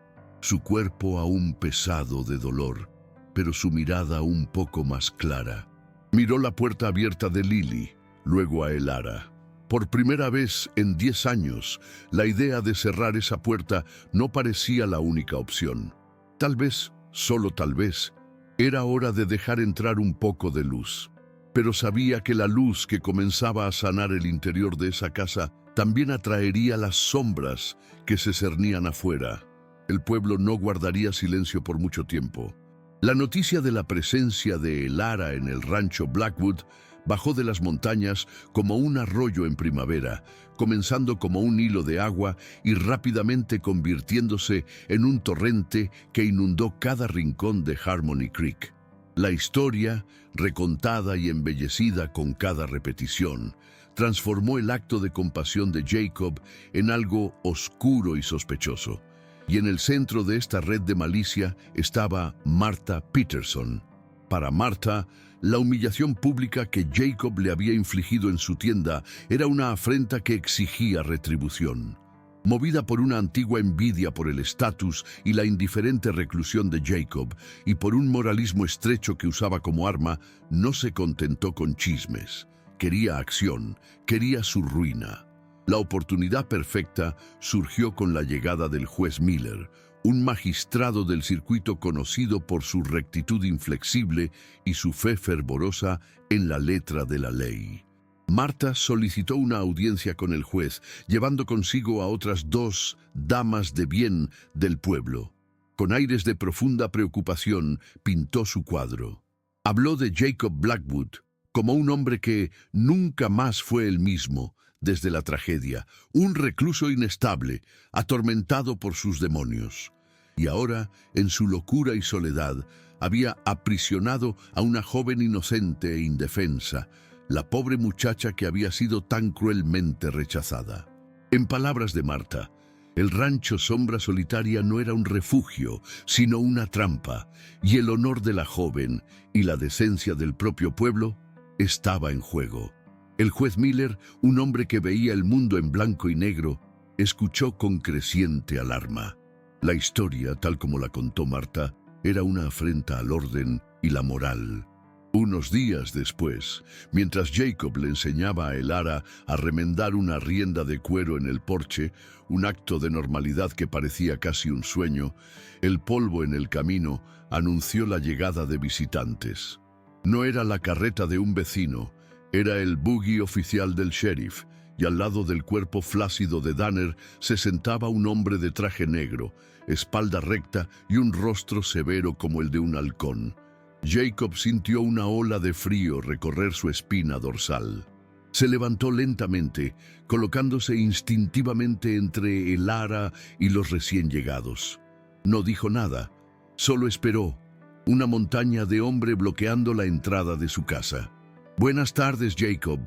su cuerpo aún pesado de dolor, pero su mirada un poco más clara. Miró la puerta abierta de Lily, luego a Elara. Por primera vez en 10 años, la idea de cerrar esa puerta no parecía la única opción. Tal vez, solo tal vez, era hora de dejar entrar un poco de luz. Pero sabía que la luz que comenzaba a sanar el interior de esa casa también atraería las sombras que se cernían afuera. El pueblo no guardaría silencio por mucho tiempo. La noticia de la presencia de Elara en el rancho Blackwood bajó de las montañas como un arroyo en primavera, comenzando como un hilo de agua y rápidamente convirtiéndose en un torrente que inundó cada rincón de Harmony Creek. La historia, recontada y embellecida con cada repetición, transformó el acto de compasión de Jacob en algo oscuro y sospechoso. Y en el centro de esta red de malicia estaba Martha Peterson. Para Martha, la humillación pública que Jacob le había infligido en su tienda era una afrenta que exigía retribución. Movida por una antigua envidia por el estatus y la indiferente reclusión de Jacob, y por un moralismo estrecho que usaba como arma, no se contentó con chismes. Quería acción, quería su ruina. La oportunidad perfecta surgió con la llegada del juez Miller, un magistrado del circuito conocido por su rectitud inflexible y su fe fervorosa en la letra de la ley. Martha solicitó una audiencia con el juez, llevando consigo a otras 2 damas de bien del pueblo. Con aires de profunda preocupación, pintó su cuadro. Habló de Jacob Blackwood como un hombre que nunca más fue el mismo desde la tragedia, un recluso inestable, atormentado por sus demonios. Y ahora, en su locura y soledad, había aprisionado a una joven inocente e indefensa, la pobre muchacha que había sido tan cruelmente rechazada. En palabras de Martha, el rancho Sombra Solitaria no era un refugio, sino una trampa, y el honor de la joven y la decencia del propio pueblo estaba en juego. El juez Miller, un hombre que veía el mundo en blanco y negro, escuchó con creciente alarma. La historia, tal como la contó Martha, era una afrenta al orden y la moral. Unos días después, mientras Jacob le enseñaba a Elara a remendar una rienda de cuero en el porche, un acto de normalidad que parecía casi un sueño, el polvo en el camino anunció la llegada de visitantes. No era la carreta de un vecino, era el buggy oficial del sheriff, y al lado del cuerpo flácido de Danner se sentaba un hombre de traje negro, espalda recta y un rostro severo como el de un halcón. Jacob sintió una ola de frío recorrer su espina dorsal. Se levantó lentamente, colocándose instintivamente entre Elara y los recién llegados. No dijo nada, solo esperó, una montaña de hombre bloqueando la entrada de su casa. «Buenas tardes, Jacob»,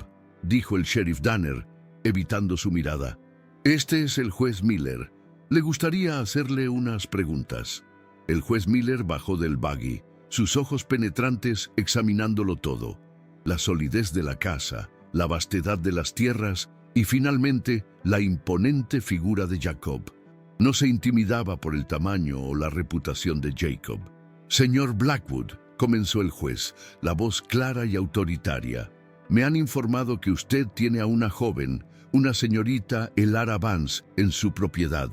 dijo el sheriff Danner, evitando su mirada. Este es el juez Miller. Le gustaría hacerle unas preguntas. El juez Miller bajó del buggy, sus ojos penetrantes examinándolo todo. La solidez de la casa, la vastedad de las tierras y finalmente la imponente figura de Jacob. No se intimidaba por el tamaño o la reputación de Jacob. Señor Blackwood, comenzó el juez, la voz clara y autoritaria. Me han informado que usted tiene a una joven, una señorita Elara Vance, en su propiedad.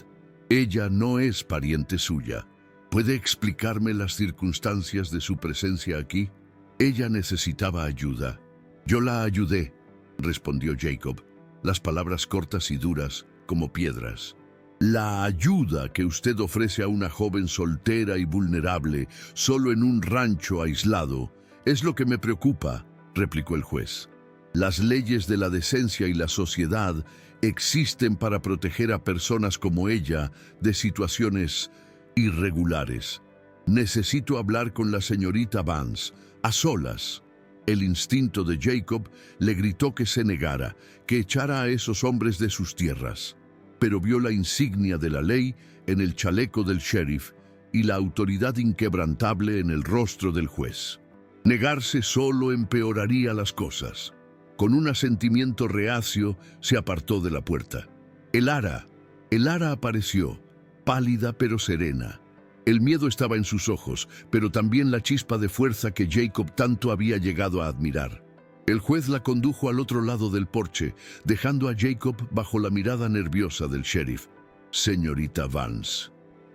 Ella no es pariente suya. ¿Puede explicarme las circunstancias de su presencia aquí? Ella necesitaba ayuda. Yo la ayudé, respondió Jacob, las palabras cortas y duras como piedras. La ayuda que usted ofrece a una joven soltera y vulnerable, solo en un rancho aislado, es lo que me preocupa, replicó el juez. Las leyes de la decencia y la sociedad existen para proteger a personas como ella de situaciones irregulares. Necesito hablar con la señorita Vance, a solas. El instinto de Jacob le gritó que se negara, que echara a esos hombres de sus tierras. Pero vio la insignia de la ley en el chaleco del sheriff y la autoridad inquebrantable en el rostro del juez. Negarse solo empeoraría las cosas. Con un asentimiento reacio se apartó de la puerta. Elara apareció, pálida pero serena. El miedo estaba en sus ojos, pero también la chispa de fuerza que Jacob tanto había llegado a admirar. El juez la condujo al otro lado del porche, dejando a Jacob bajo la mirada nerviosa del sheriff. «Señorita Vance»,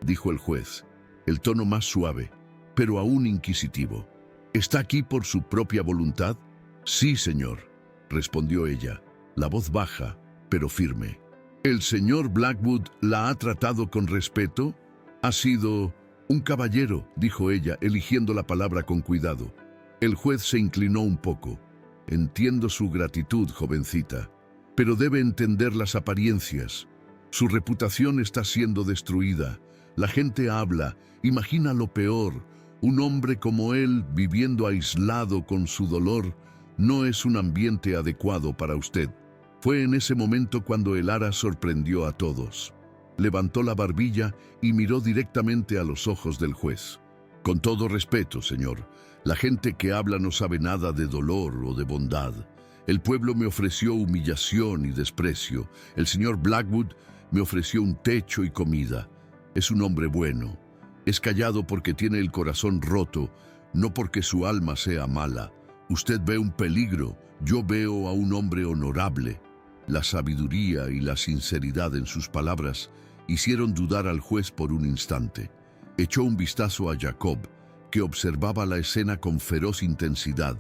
dijo el juez, el tono más suave, pero aún inquisitivo. «¿Está aquí por su propia voluntad?» «Sí, señor», respondió ella, la voz baja, pero firme. «¿El señor Blackwood la ha tratado con respeto?» «Ha sido un caballero», dijo ella, eligiendo la palabra con cuidado. El juez se inclinó un poco. «Entiendo su gratitud, jovencita, pero debe entender las apariencias. Su reputación está siendo destruida. La gente habla, imagina lo peor. Un hombre como él, viviendo aislado con su dolor, no es un ambiente adecuado para usted». Fue en ese momento cuando Elara sorprendió a todos. Levantó la barbilla y miró directamente a los ojos del juez. «Con todo respeto, señor, la gente que habla no sabe nada de dolor o de bondad. El pueblo me ofreció humillación y desprecio. El señor Blackwood me ofreció un techo y comida. Es un hombre bueno. Es callado porque tiene el corazón roto, no porque su alma sea mala. Usted ve un peligro, yo veo a un hombre honorable». La sabiduría y la sinceridad en sus palabras hicieron dudar al juez por un instante. Echó un vistazo a Jacob, que observaba la escena con feroz intensidad,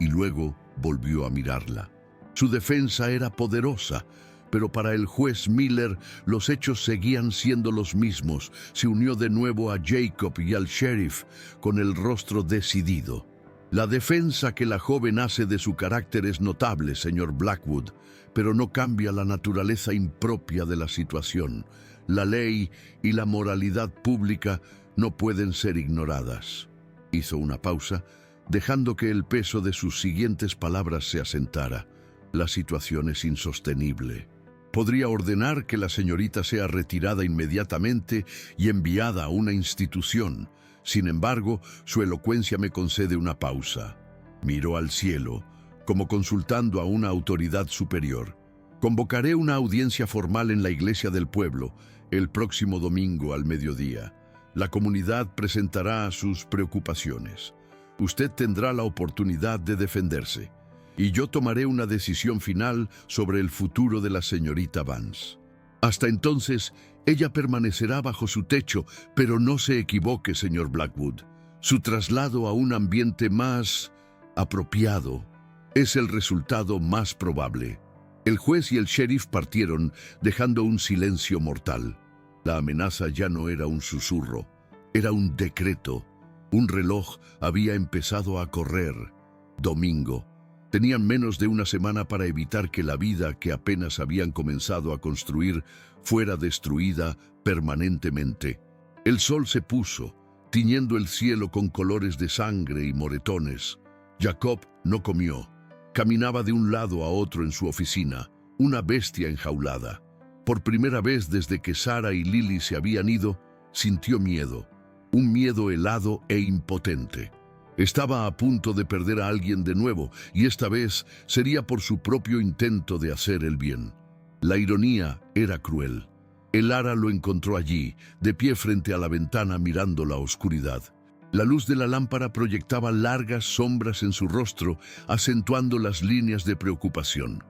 y luego volvió a mirarla. Su defensa era poderosa, pero para el juez Miller los hechos seguían siendo los mismos. Se unió de nuevo a Jacob y al sheriff con el rostro decidido. «La defensa que la joven hace de su carácter es notable, señor Blackwood, pero no cambia la naturaleza impropia de la situación. La ley y la moralidad pública no pueden ser ignoradas». Hizo una pausa, dejando que el peso de sus siguientes palabras se asentara. «La situación es insostenible. Podría ordenar que la señorita sea retirada inmediatamente y enviada a una institución. Sin embargo, su elocuencia me concede una pausa». Miró al cielo, como consultando a una autoridad superior. «Convocaré una audiencia formal en la iglesia del pueblo el próximo domingo al mediodía. La comunidad presentará sus preocupaciones. Usted tendrá la oportunidad de defenderse, y yo tomaré una decisión final sobre el futuro de la señorita Vance. Hasta entonces, ella permanecerá bajo su techo, pero no se equivoque, señor Blackwood. Su traslado a un ambiente más apropiado es el resultado más probable». El juez y el sheriff partieron, dejando un silencio mortal. La amenaza ya no era un susurro, era un decreto. Un reloj había empezado a correr. Domingo. Tenían menos de una semana para evitar que la vida que apenas habían comenzado a construir fuera destruida permanentemente. El sol se puso, tiñendo el cielo con colores de sangre y moretones. Jacob no comió. Caminaba de un lado a otro en su oficina, una bestia enjaulada. Por primera vez desde que Sarah y Lily se habían ido, sintió miedo, un miedo helado e impotente. Estaba a punto de perder a alguien de nuevo, y esta vez sería por su propio intento de hacer el bien. La ironía era cruel. Elara lo encontró allí, de pie frente a la ventana mirando la oscuridad. La luz de la lámpara proyectaba largas sombras en su rostro, acentuando las líneas de preocupación.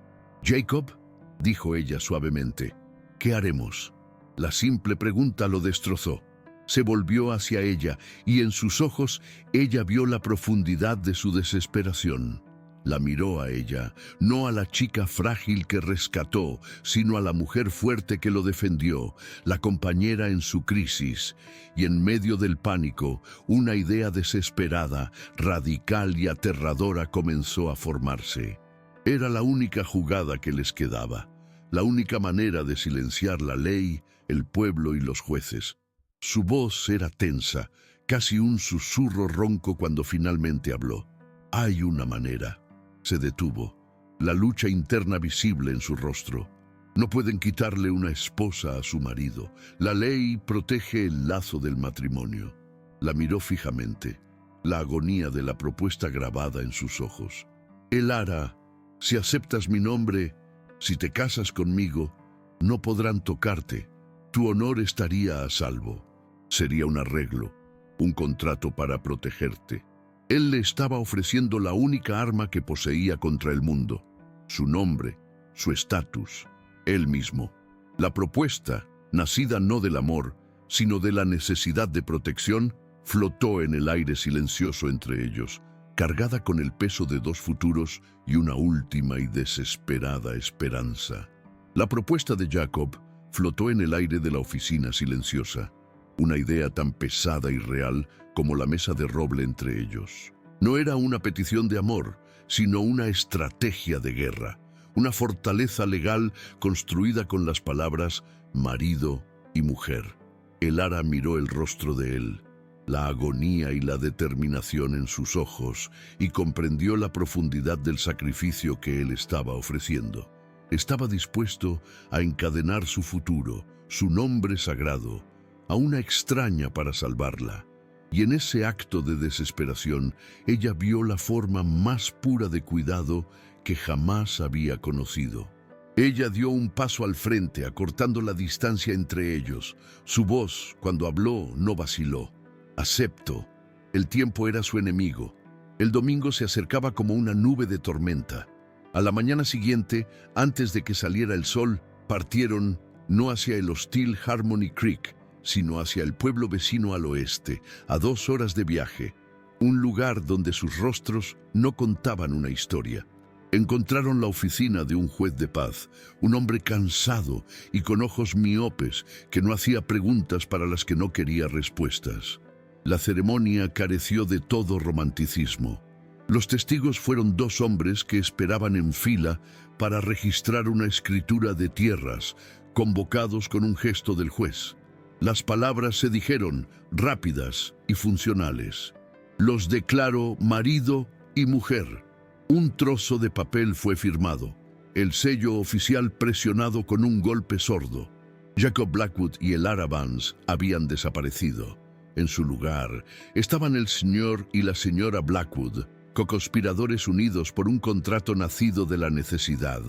«Jacob», dijo ella suavemente, «¿qué haremos?». La simple pregunta lo destrozó. Se volvió hacia ella, y en sus ojos ella vio la profundidad de su desesperación. La miró a ella, no a la chica frágil que rescató, sino a la mujer fuerte que lo defendió, la compañera en su crisis, y en medio del pánico, una idea desesperada, radical y aterradora comenzó a formarse. Era la única jugada que les quedaba, la única manera de silenciar la ley, el pueblo y los jueces. Su voz era tensa, casi un susurro ronco cuando finalmente habló. «Hay una manera». Se detuvo, la lucha interna visible en su rostro. No pueden quitarle una esposa a su marido. La ley protege el lazo del matrimonio. La miró fijamente, la agonía de la propuesta grabada en sus ojos. «Elara, si aceptas mi nombre, si te casas conmigo, no podrán tocarte. Tu honor estaría a salvo. Sería un arreglo, un contrato para protegerte». Él le estaba ofreciendo la única arma que poseía contra el mundo, su nombre, su estatus, él mismo. La propuesta, nacida no del amor, sino de la necesidad de protección, flotó en el aire silencioso entre ellos, cargada con el peso de dos futuros y una última y desesperada esperanza. La propuesta de Jacob flotó en el aire de la oficina silenciosa, una idea tan pesada y real como la mesa de roble entre ellos. No era una petición de amor, sino una estrategia de guerra, una fortaleza legal construida con las palabras marido y mujer. Elara miró el rostro de él, la agonía y la determinación en sus ojos, y comprendió la profundidad del sacrificio que él estaba ofreciendo. Estaba dispuesto a encadenar su futuro, su nombre sagrado, a una extraña para salvarla. Y en ese acto de desesperación, ella vio la forma más pura de cuidado que jamás había conocido. Ella dio un paso al frente, acortando la distancia entre ellos. Su voz, cuando habló, no vaciló. «Acepto». El tiempo era su enemigo. El domingo se acercaba como una nube de tormenta. A la mañana siguiente, antes de que saliera el sol, partieron no hacia el hostil Harmony Creek, sino hacia el pueblo vecino al oeste, a 2 horas de viaje, un lugar donde sus rostros no contaban una historia. Encontraron la oficina de un juez de paz, un hombre cansado y con ojos miopes que no hacía preguntas para las que no quería respuestas. La ceremonia careció de todo romanticismo. Los testigos fueron 2 hombres que esperaban en fila para registrar una escritura de tierras, convocados con un gesto del juez. Las palabras se dijeron, rápidas y funcionales. Los declaro marido y mujer. Un trozo de papel fue firmado, el sello oficial presionado con un golpe sordo. Jacob Blackwood y Elara Vance habían desaparecido. En su lugar estaban el señor y la señora Blackwood, coconspiradores unidos por un contrato nacido de la necesidad.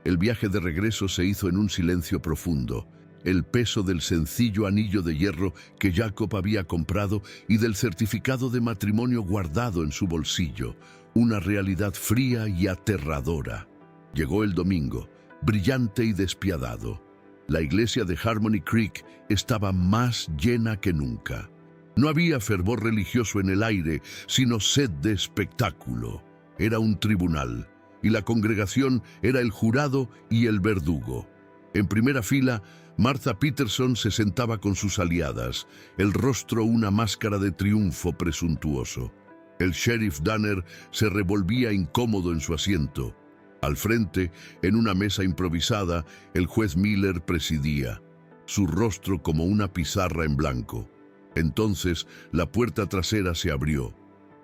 El viaje de regreso se hizo en un silencio profundo. El peso del sencillo anillo de hierro que Jacob había comprado y del certificado de matrimonio guardado en su bolsillo, una realidad fría y aterradora. Llegó el domingo, brillante y despiadado. La iglesia de Harmony Creek estaba más llena que nunca. No había fervor religioso en el aire, sino sed de espectáculo. Era un tribunal, y la congregación era el jurado y el verdugo. En primera fila, Martha Peterson se sentaba con sus aliadas, el rostro una máscara de triunfo presuntuoso. El sheriff Danner se revolvía incómodo en su asiento. Al frente, en una mesa improvisada, el juez Miller presidía, su rostro como una pizarra en blanco. Entonces, la puerta trasera se abrió.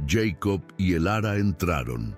Jacob y Elara entraron.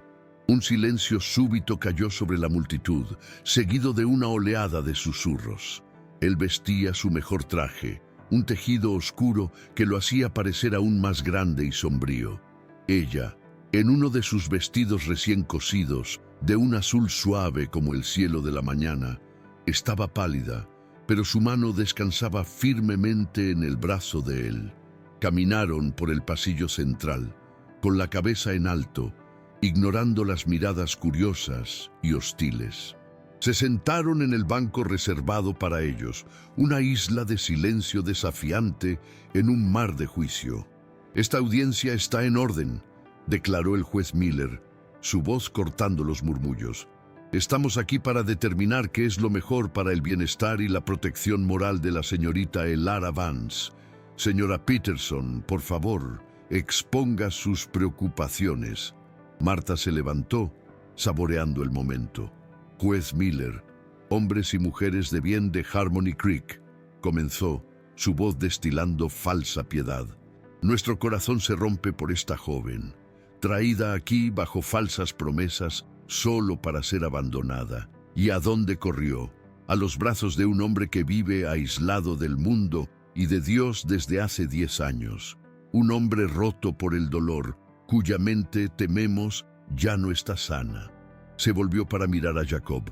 Un silencio súbito cayó sobre la multitud, seguido de una oleada de susurros. Él vestía su mejor traje, un tejido oscuro que lo hacía parecer aún más grande y sombrío. Ella, en uno de sus vestidos recién cosidos, de un azul suave como el cielo de la mañana, estaba pálida, pero su mano descansaba firmemente en el brazo de él. Caminaron por el pasillo central, con la cabeza en alto, ignorando las miradas curiosas y hostiles. Se sentaron en el banco reservado para ellos, una isla de silencio desafiante en un mar de juicio. «Esta audiencia está en orden», declaró el juez Miller, su voz cortando los murmullos. «Estamos aquí para determinar qué es lo mejor para el bienestar y la protección moral de la señorita Elara Vance. Señora Peterson, por favor, exponga sus preocupaciones». Marta se levantó, saboreando el momento. «Juez Miller, hombres y mujeres de bien de Harmony Creek», comenzó, su voz destilando falsa piedad. «Nuestro corazón se rompe por esta joven, traída aquí bajo falsas promesas solo para ser abandonada. ¿Y a dónde corrió? A los brazos de un hombre que vive aislado del mundo y de Dios desde hace 10 años. Un hombre roto por el dolor, cuya mente, tememos, ya no está sana». Se volvió para mirar a Jacob.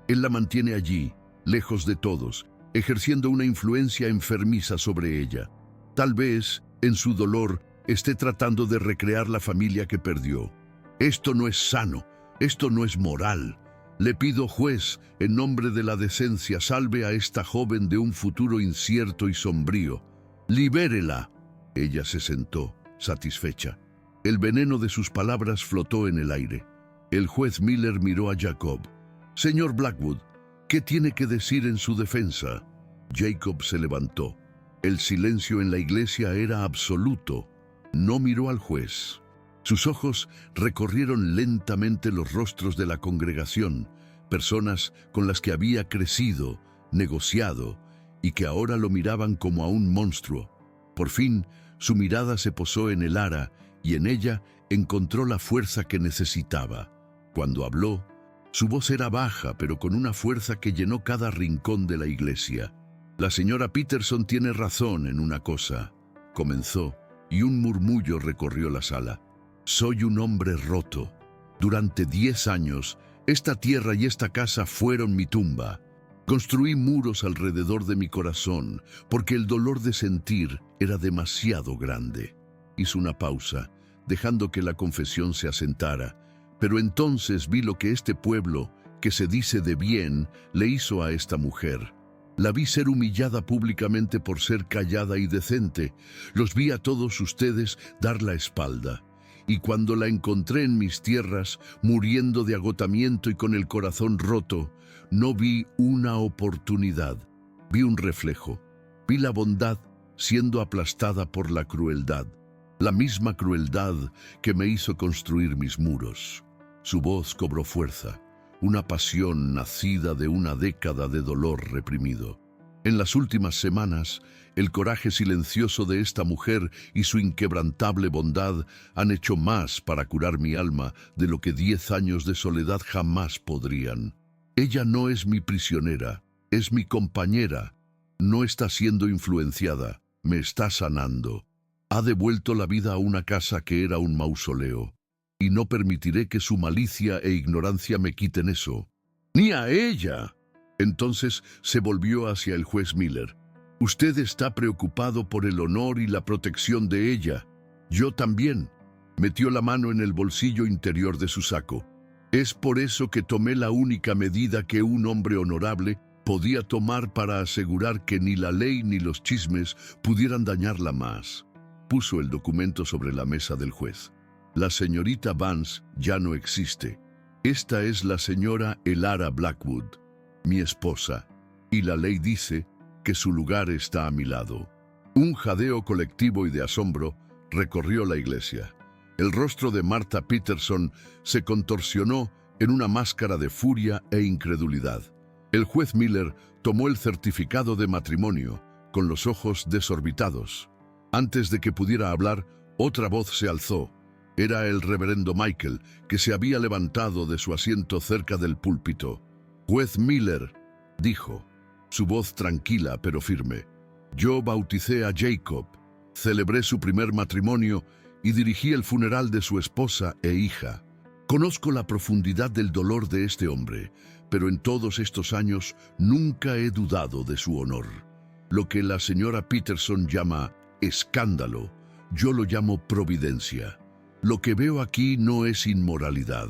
Él la mantiene allí, lejos de todos, ejerciendo una influencia enfermiza sobre ella. Tal vez, en su dolor, esté tratando de recrear la familia que perdió. Esto no es sano, esto no es moral. Le pido, juez, en nombre de la decencia, salve a esta joven de un futuro incierto y sombrío. Libérela. Ella se sentó, satisfecha. El veneno de sus palabras flotó en el aire. El juez Miller miró a Jacob. «Señor Blackwood, ¿qué tiene que decir en su defensa?» Jacob se levantó. El silencio en la iglesia era absoluto. No miró al juez. Sus ojos recorrieron lentamente los rostros de la congregación, personas con las que había crecido, negociado, y que ahora lo miraban como a un monstruo. Por fin, su mirada se posó en Elara, y en ella encontró la fuerza que necesitaba. Cuando habló, su voz era baja, pero con una fuerza que llenó cada rincón de la iglesia. «La señora Peterson tiene razón en una cosa», comenzó, y un murmullo recorrió la sala. «Soy un hombre roto. Durante 10 años, esta tierra y esta casa fueron mi tumba. Construí muros alrededor de mi corazón, porque el dolor de sentir era demasiado grande». Hizo una pausa, dejando que la confesión se asentara. «Pero entonces vi lo que este pueblo, que se dice de bien, le hizo a esta mujer. La vi ser humillada públicamente por ser callada y decente. Los vi a todos ustedes dar la espalda. Y cuando la encontré en mis tierras, muriendo de agotamiento y con el corazón roto, no vi una oportunidad. Vi un reflejo. Vi la bondad siendo aplastada por la crueldad. La misma crueldad que me hizo construir mis muros». Su voz cobró fuerza, una pasión nacida de una década de dolor reprimido. En las últimas semanas, el coraje silencioso de esta mujer y su inquebrantable bondad han hecho más para curar mi alma de lo que 10 años de soledad jamás podrían. Ella no es mi prisionera, es mi compañera. No está siendo influenciada, me está sanando. Ha devuelto la vida a una casa que era un mausoleo. Y no permitiré que su malicia e ignorancia me quiten eso. ¡Ni a ella! Entonces se volvió hacia el juez Miller. «Usted está preocupado por el honor y la protección de ella. Yo también». Metió la mano en el bolsillo interior de su saco. «Es por eso que tomé la única medida que un hombre honorable podía tomar para asegurar que ni la ley ni los chismes pudieran dañarla más». Puso el documento sobre la mesa del juez. «La señorita Vance ya no existe. Esta es la señora Elara Blackwood, mi esposa, y la ley dice que su lugar está a mi lado». Un jadeo colectivo y de asombro recorrió la iglesia. El rostro de Marta Peterson se contorsionó en una máscara de furia e incredulidad. El juez Miller tomó el certificado de matrimonio, con los ojos desorbitados. Antes de que pudiera hablar, otra voz se alzó. Era el reverendo Michael, que se había levantado de su asiento cerca del púlpito. «Juez Miller», dijo, su voz tranquila pero firme, «yo bauticé a Jacob, celebré su primer matrimonio y dirigí el funeral de su esposa e hija. Conozco la profundidad del dolor de este hombre, pero en todos estos años nunca he dudado de su honor. Lo que la señora Peterson llama escándalo, yo lo llamo providencia. Lo que veo aquí no es inmoralidad,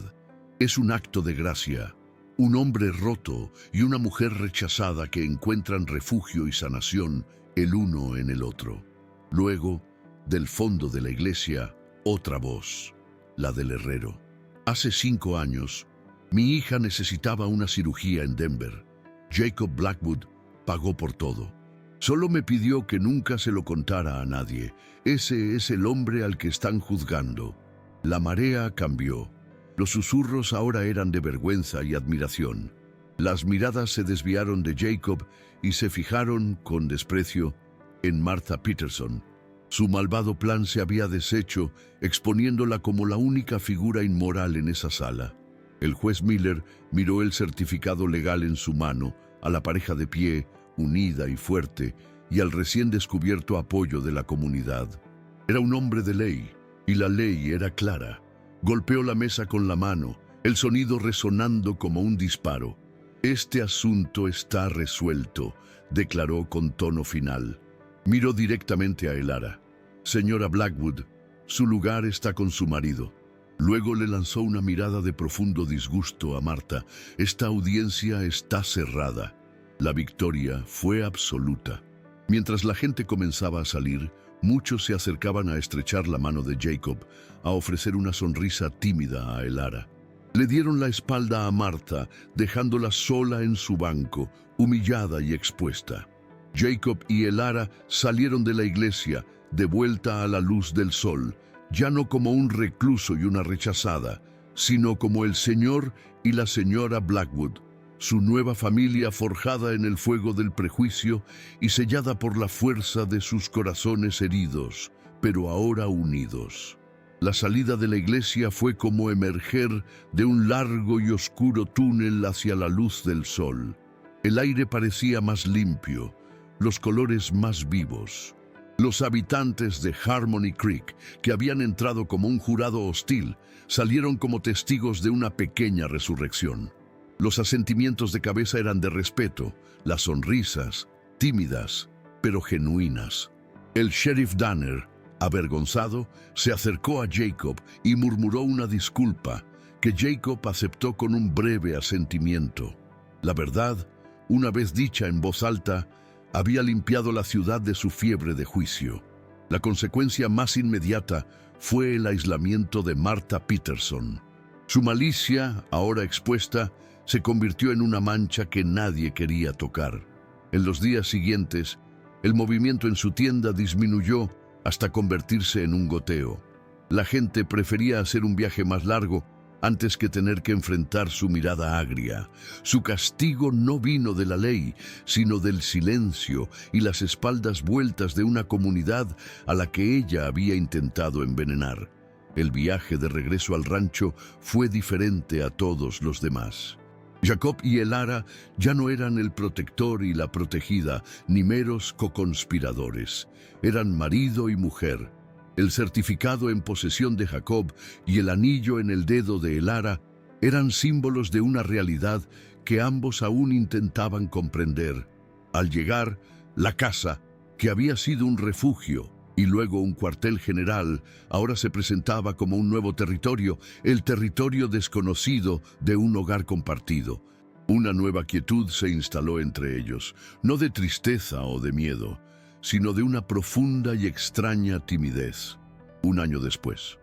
es un acto de gracia. Un hombre roto y una mujer rechazada que encuentran refugio y sanación el uno en el otro. Luego, del fondo de la iglesia, otra voz, la del herrero. Hace 5 años, mi hija necesitaba una cirugía en Denver. Jacob Blackwood pagó por todo. Solo me pidió que nunca se lo contara a nadie. Ese es el hombre al que están juzgando. La marea cambió. Los susurros ahora eran de vergüenza y admiración. Las miradas se desviaron de Jacob y se fijaron, con desprecio, en Martha Peterson. Su malvado plan se había deshecho, exponiéndola como la única figura inmoral en esa sala. El juez Miller miró el certificado legal en su mano, a la pareja de pie, unida y fuerte, y al recién descubierto apoyo de la comunidad. Era un hombre de ley, y la ley era clara. Golpeó la mesa con la mano, el sonido resonando como un disparo. «Este asunto está resuelto», declaró con tono final. Miró directamente a Elara. «Señora Blackwood, su lugar está con su marido». Luego le lanzó una mirada de profundo disgusto a Martha. «Esta audiencia está cerrada». La victoria fue absoluta. Mientras la gente comenzaba a salir, muchos se acercaban a estrechar la mano de Jacob, a ofrecer una sonrisa tímida a Elara. Le dieron la espalda a Martha, dejándola sola en su banco, humillada y expuesta. Jacob y Elara salieron de la iglesia, de vuelta a la luz del sol, ya no como un recluso y una rechazada, sino como el señor y la señora Blackwood, su nueva familia forjada en el fuego del prejuicio y sellada por la fuerza de sus corazones heridos, pero ahora unidos. La salida de la iglesia fue como emerger de un largo y oscuro túnel hacia la luz del sol. El aire parecía más limpio, los colores más vivos. Los habitantes de Harmony Creek, que habían entrado como un jurado hostil, salieron como testigos de una pequeña resurrección. Los asentimientos de cabeza eran de respeto, las sonrisas, tímidas, pero genuinas. El sheriff Danner, avergonzado, se acercó a Jacob y murmuró una disculpa, que Jacob aceptó con un breve asentimiento. La verdad, una vez dicha en voz alta, había limpiado la ciudad de su fiebre de juicio. La consecuencia más inmediata fue el aislamiento de Martha Peterson. Su malicia, ahora expuesta, se convirtió en una mancha que nadie quería tocar. En los días siguientes, el movimiento en su tienda disminuyó hasta convertirse en un goteo. La gente prefería hacer un viaje más largo antes que tener que enfrentar su mirada agria. Su castigo no vino de la ley, sino del silencio y las espaldas vueltas de una comunidad a la que ella había intentado envenenar. El viaje de regreso al rancho fue diferente a todos los demás. Jacob y Elara ya no eran el protector y la protegida, ni meros coconspiradores. Eran marido y mujer. El certificado en posesión de Jacob y el anillo en el dedo de Elara eran símbolos de una realidad que ambos aún intentaban comprender. Al llegar, la casa, que había sido un refugio y luego un cuartel general, ahora se presentaba como un nuevo territorio, el territorio desconocido de un hogar compartido. Una nueva quietud se instaló entre ellos, no de tristeza o de miedo, sino de una profunda y extraña timidez. Un año después,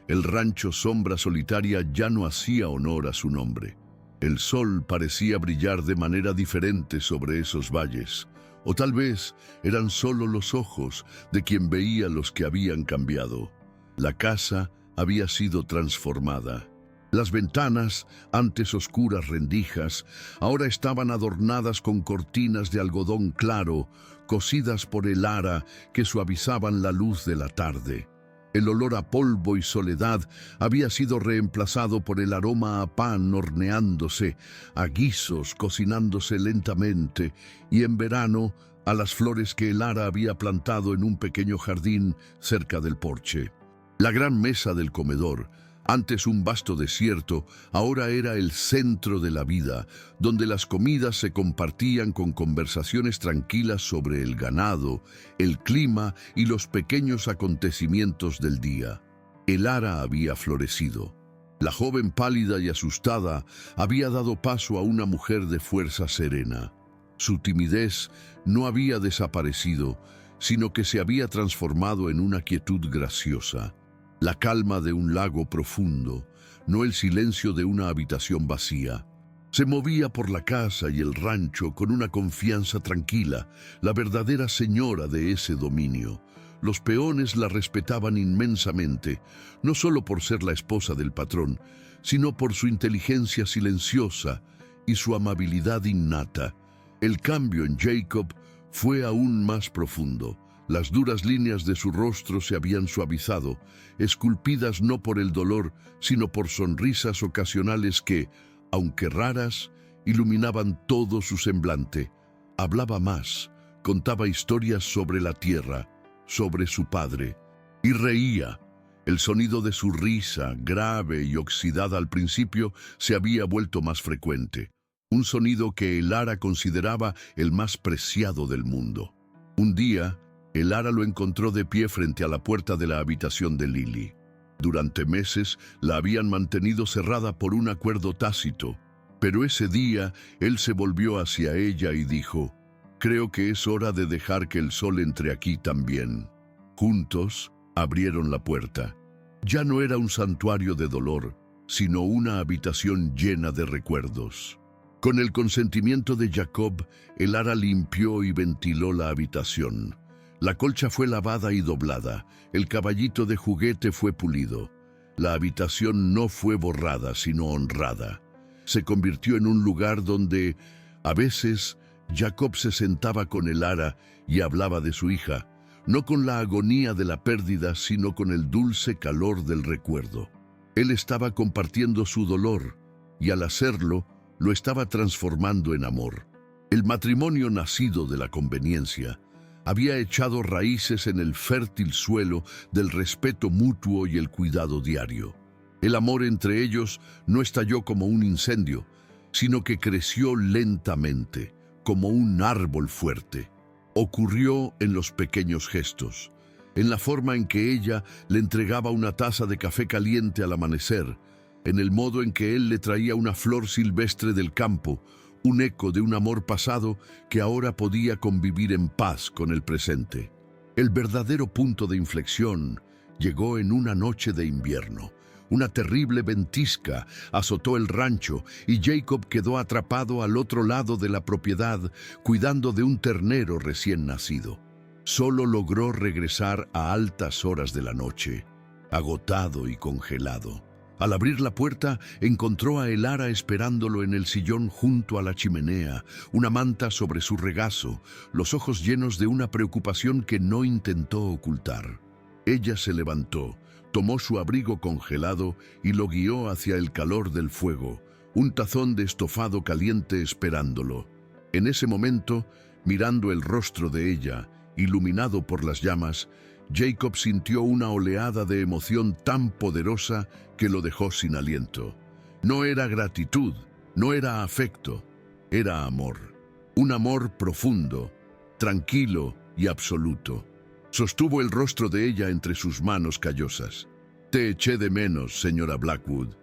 el rancho Sombra Solitaria ya no hacía honor a su nombre. El sol parecía brillar de manera diferente sobre esos valles, o tal vez eran solo los ojos de quien veía los que habían cambiado. La casa había sido transformada. Las ventanas, antes oscuras rendijas, ahora estaban adornadas con cortinas de algodón claro, cosidas por Elara, que suavizaban la luz de la tarde. El olor a polvo y soledad había sido reemplazado por el aroma a pan horneándose, a guisos cocinándose lentamente, y en verano a las flores que Elara había plantado en un pequeño jardín cerca del porche. La gran mesa del comedor, antes un vasto desierto, ahora era el centro de la vida, donde las comidas se compartían con conversaciones tranquilas sobre el ganado, el clima y los pequeños acontecimientos del día. Elara había florecido. La joven pálida y asustada había dado paso a una mujer de fuerza serena. Su timidez no había desaparecido, sino que se había transformado en una quietud graciosa. La calma de un lago profundo, no el silencio de una habitación vacía. Se movía por la casa y el rancho con una confianza tranquila, la verdadera señora de ese dominio. Los peones la respetaban inmensamente, no solo por ser la esposa del patrón, sino por su inteligencia silenciosa y su amabilidad innata. El cambio en Jacob fue aún más profundo. Las duras líneas de su rostro se habían suavizado, esculpidas no por el dolor, sino por sonrisas ocasionales que, aunque raras, iluminaban todo su semblante. Hablaba más, contaba historias sobre la tierra, sobre su padre, y reía. El sonido de su risa, grave y oxidada al principio, se había vuelto más frecuente. Un sonido que Elara consideraba el más preciado del mundo. Un día, Elara lo encontró de pie frente a la puerta de la habitación de Lily. Durante meses la habían mantenido cerrada por un acuerdo tácito, pero ese día él se volvió hacia ella y dijo: «Creo que es hora de dejar que el sol entre aquí también». Juntos abrieron la puerta. Ya no era un santuario de dolor, sino una habitación llena de recuerdos. Con el consentimiento de Jacob, Elara limpió y ventiló la habitación. La colcha fue lavada y doblada, el caballito de juguete fue pulido. La habitación no fue borrada, sino honrada. Se convirtió en un lugar donde, a veces, Jacob se sentaba con Elara y hablaba de su hija, no con la agonía de la pérdida, sino con el dulce calor del recuerdo. Él estaba compartiendo su dolor, y al hacerlo, lo estaba transformando en amor. El matrimonio nacido de la conveniencia había echado raíces en el fértil suelo del respeto mutuo y el cuidado diario. El amor entre ellos no estalló como un incendio, sino que creció lentamente, como un árbol fuerte. Ocurrió en los pequeños gestos, en la forma en que ella le entregaba una taza de café caliente al amanecer, en el modo en que él le traía una flor silvestre del campo, un eco de un amor pasado que ahora podía convivir en paz con el presente. El verdadero punto de inflexión llegó en una noche de invierno. Una terrible ventisca azotó el rancho y Jacob quedó atrapado al otro lado de la propiedad, cuidando de un ternero recién nacido. Solo logró regresar a altas horas de la noche, agotado y congelado. Al abrir la puerta, encontró a Elara esperándolo en el sillón junto a la chimenea, una manta sobre su regazo, los ojos llenos de una preocupación que no intentó ocultar. Ella se levantó, tomó su abrigo congelado y lo guió hacia el calor del fuego, un tazón de estofado caliente esperándolo. En ese momento, mirando el rostro de ella, iluminado por las llamas, Jacob sintió una oleada de emoción tan poderosa que lo dejó sin aliento. No era gratitud, no era afecto, era amor. Un amor profundo, tranquilo y absoluto. Sostuvo el rostro de ella entre sus manos callosas. «Te eché de menos, señora Blackwood»,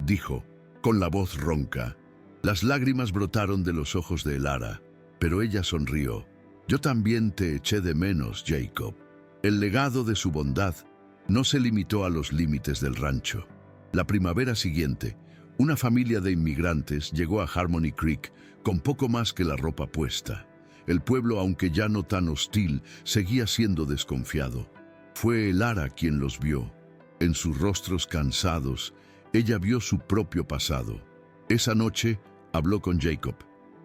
dijo, con la voz ronca. Las lágrimas brotaron de los ojos de Elara, pero ella sonrió. «Yo también te eché de menos, Jacob». El legado de su bondad no se limitó a los límites del rancho. La primavera siguiente, una familia de inmigrantes llegó a Harmony Creek con poco más que la ropa puesta. El pueblo, aunque ya no tan hostil, seguía siendo desconfiado. Fue Elara quien los vio. En sus rostros cansados, ella vio su propio pasado. Esa noche habló con Jacob.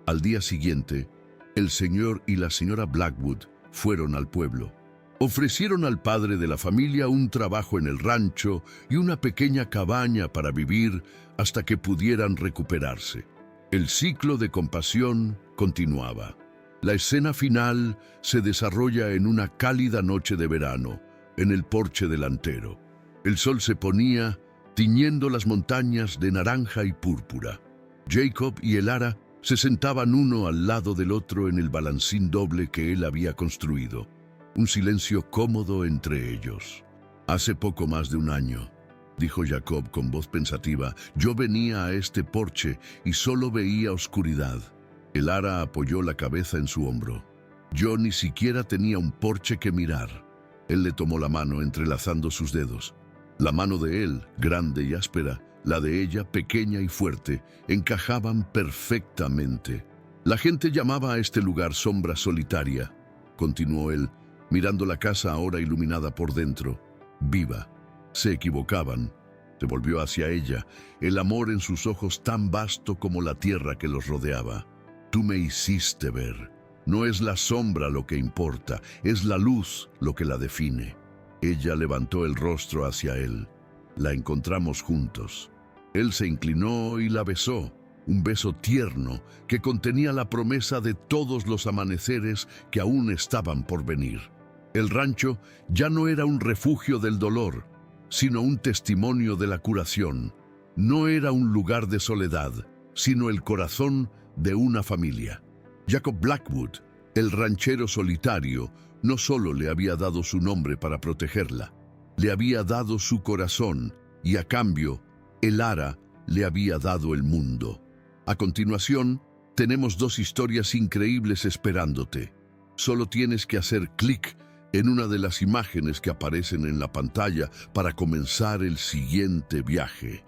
Al día siguiente, el señor y la señora Blackwood fueron al pueblo. Ofrecieron al padre de la familia un trabajo en el rancho y una pequeña cabaña para vivir hasta que pudieran recuperarse. El ciclo de compasión continuaba. La escena final se desarrolla en una cálida noche de verano, en el porche delantero. El sol se ponía, tiñendo las montañas de naranja y púrpura. Jacob y Elara se sentaban uno al lado del otro en el balancín doble que él había construido. Un silencio cómodo entre ellos. «Hace poco más de un año», dijo Jacob con voz pensativa, «yo venía a este porche y solo veía oscuridad». Elara apoyó la cabeza en su hombro. «Yo ni siquiera tenía un porche que mirar». Él le tomó la mano entrelazando sus dedos. La mano de él, grande y áspera, la de ella, pequeña y fuerte, encajaban perfectamente. «La gente llamaba a este lugar sombra solitaria», continuó él, mirando la casa ahora iluminada por dentro. «Viva». Se equivocaban. Se volvió hacia ella, el amor en sus ojos tan vasto como la tierra que los rodeaba. «Tú me hiciste ver. No es la sombra lo que importa, es la luz lo que la define». Ella levantó el rostro hacia él. La encontramos juntos. Él se inclinó y la besó, un beso tierno que contenía la promesa de todos los amaneceres que aún estaban por venir. El rancho ya no era un refugio del dolor, sino un testimonio de la curación. No era un lugar de soledad, sino el corazón de una familia. Jacob Blackwood, el ranchero solitario, no solo le había dado su nombre para protegerla, le había dado su corazón y a cambio, Elara le había dado el mundo. A continuación, tenemos dos historias increíbles esperándote. Solo tienes que hacer clic en una de las imágenes que aparecen en la pantalla para comenzar el siguiente viaje.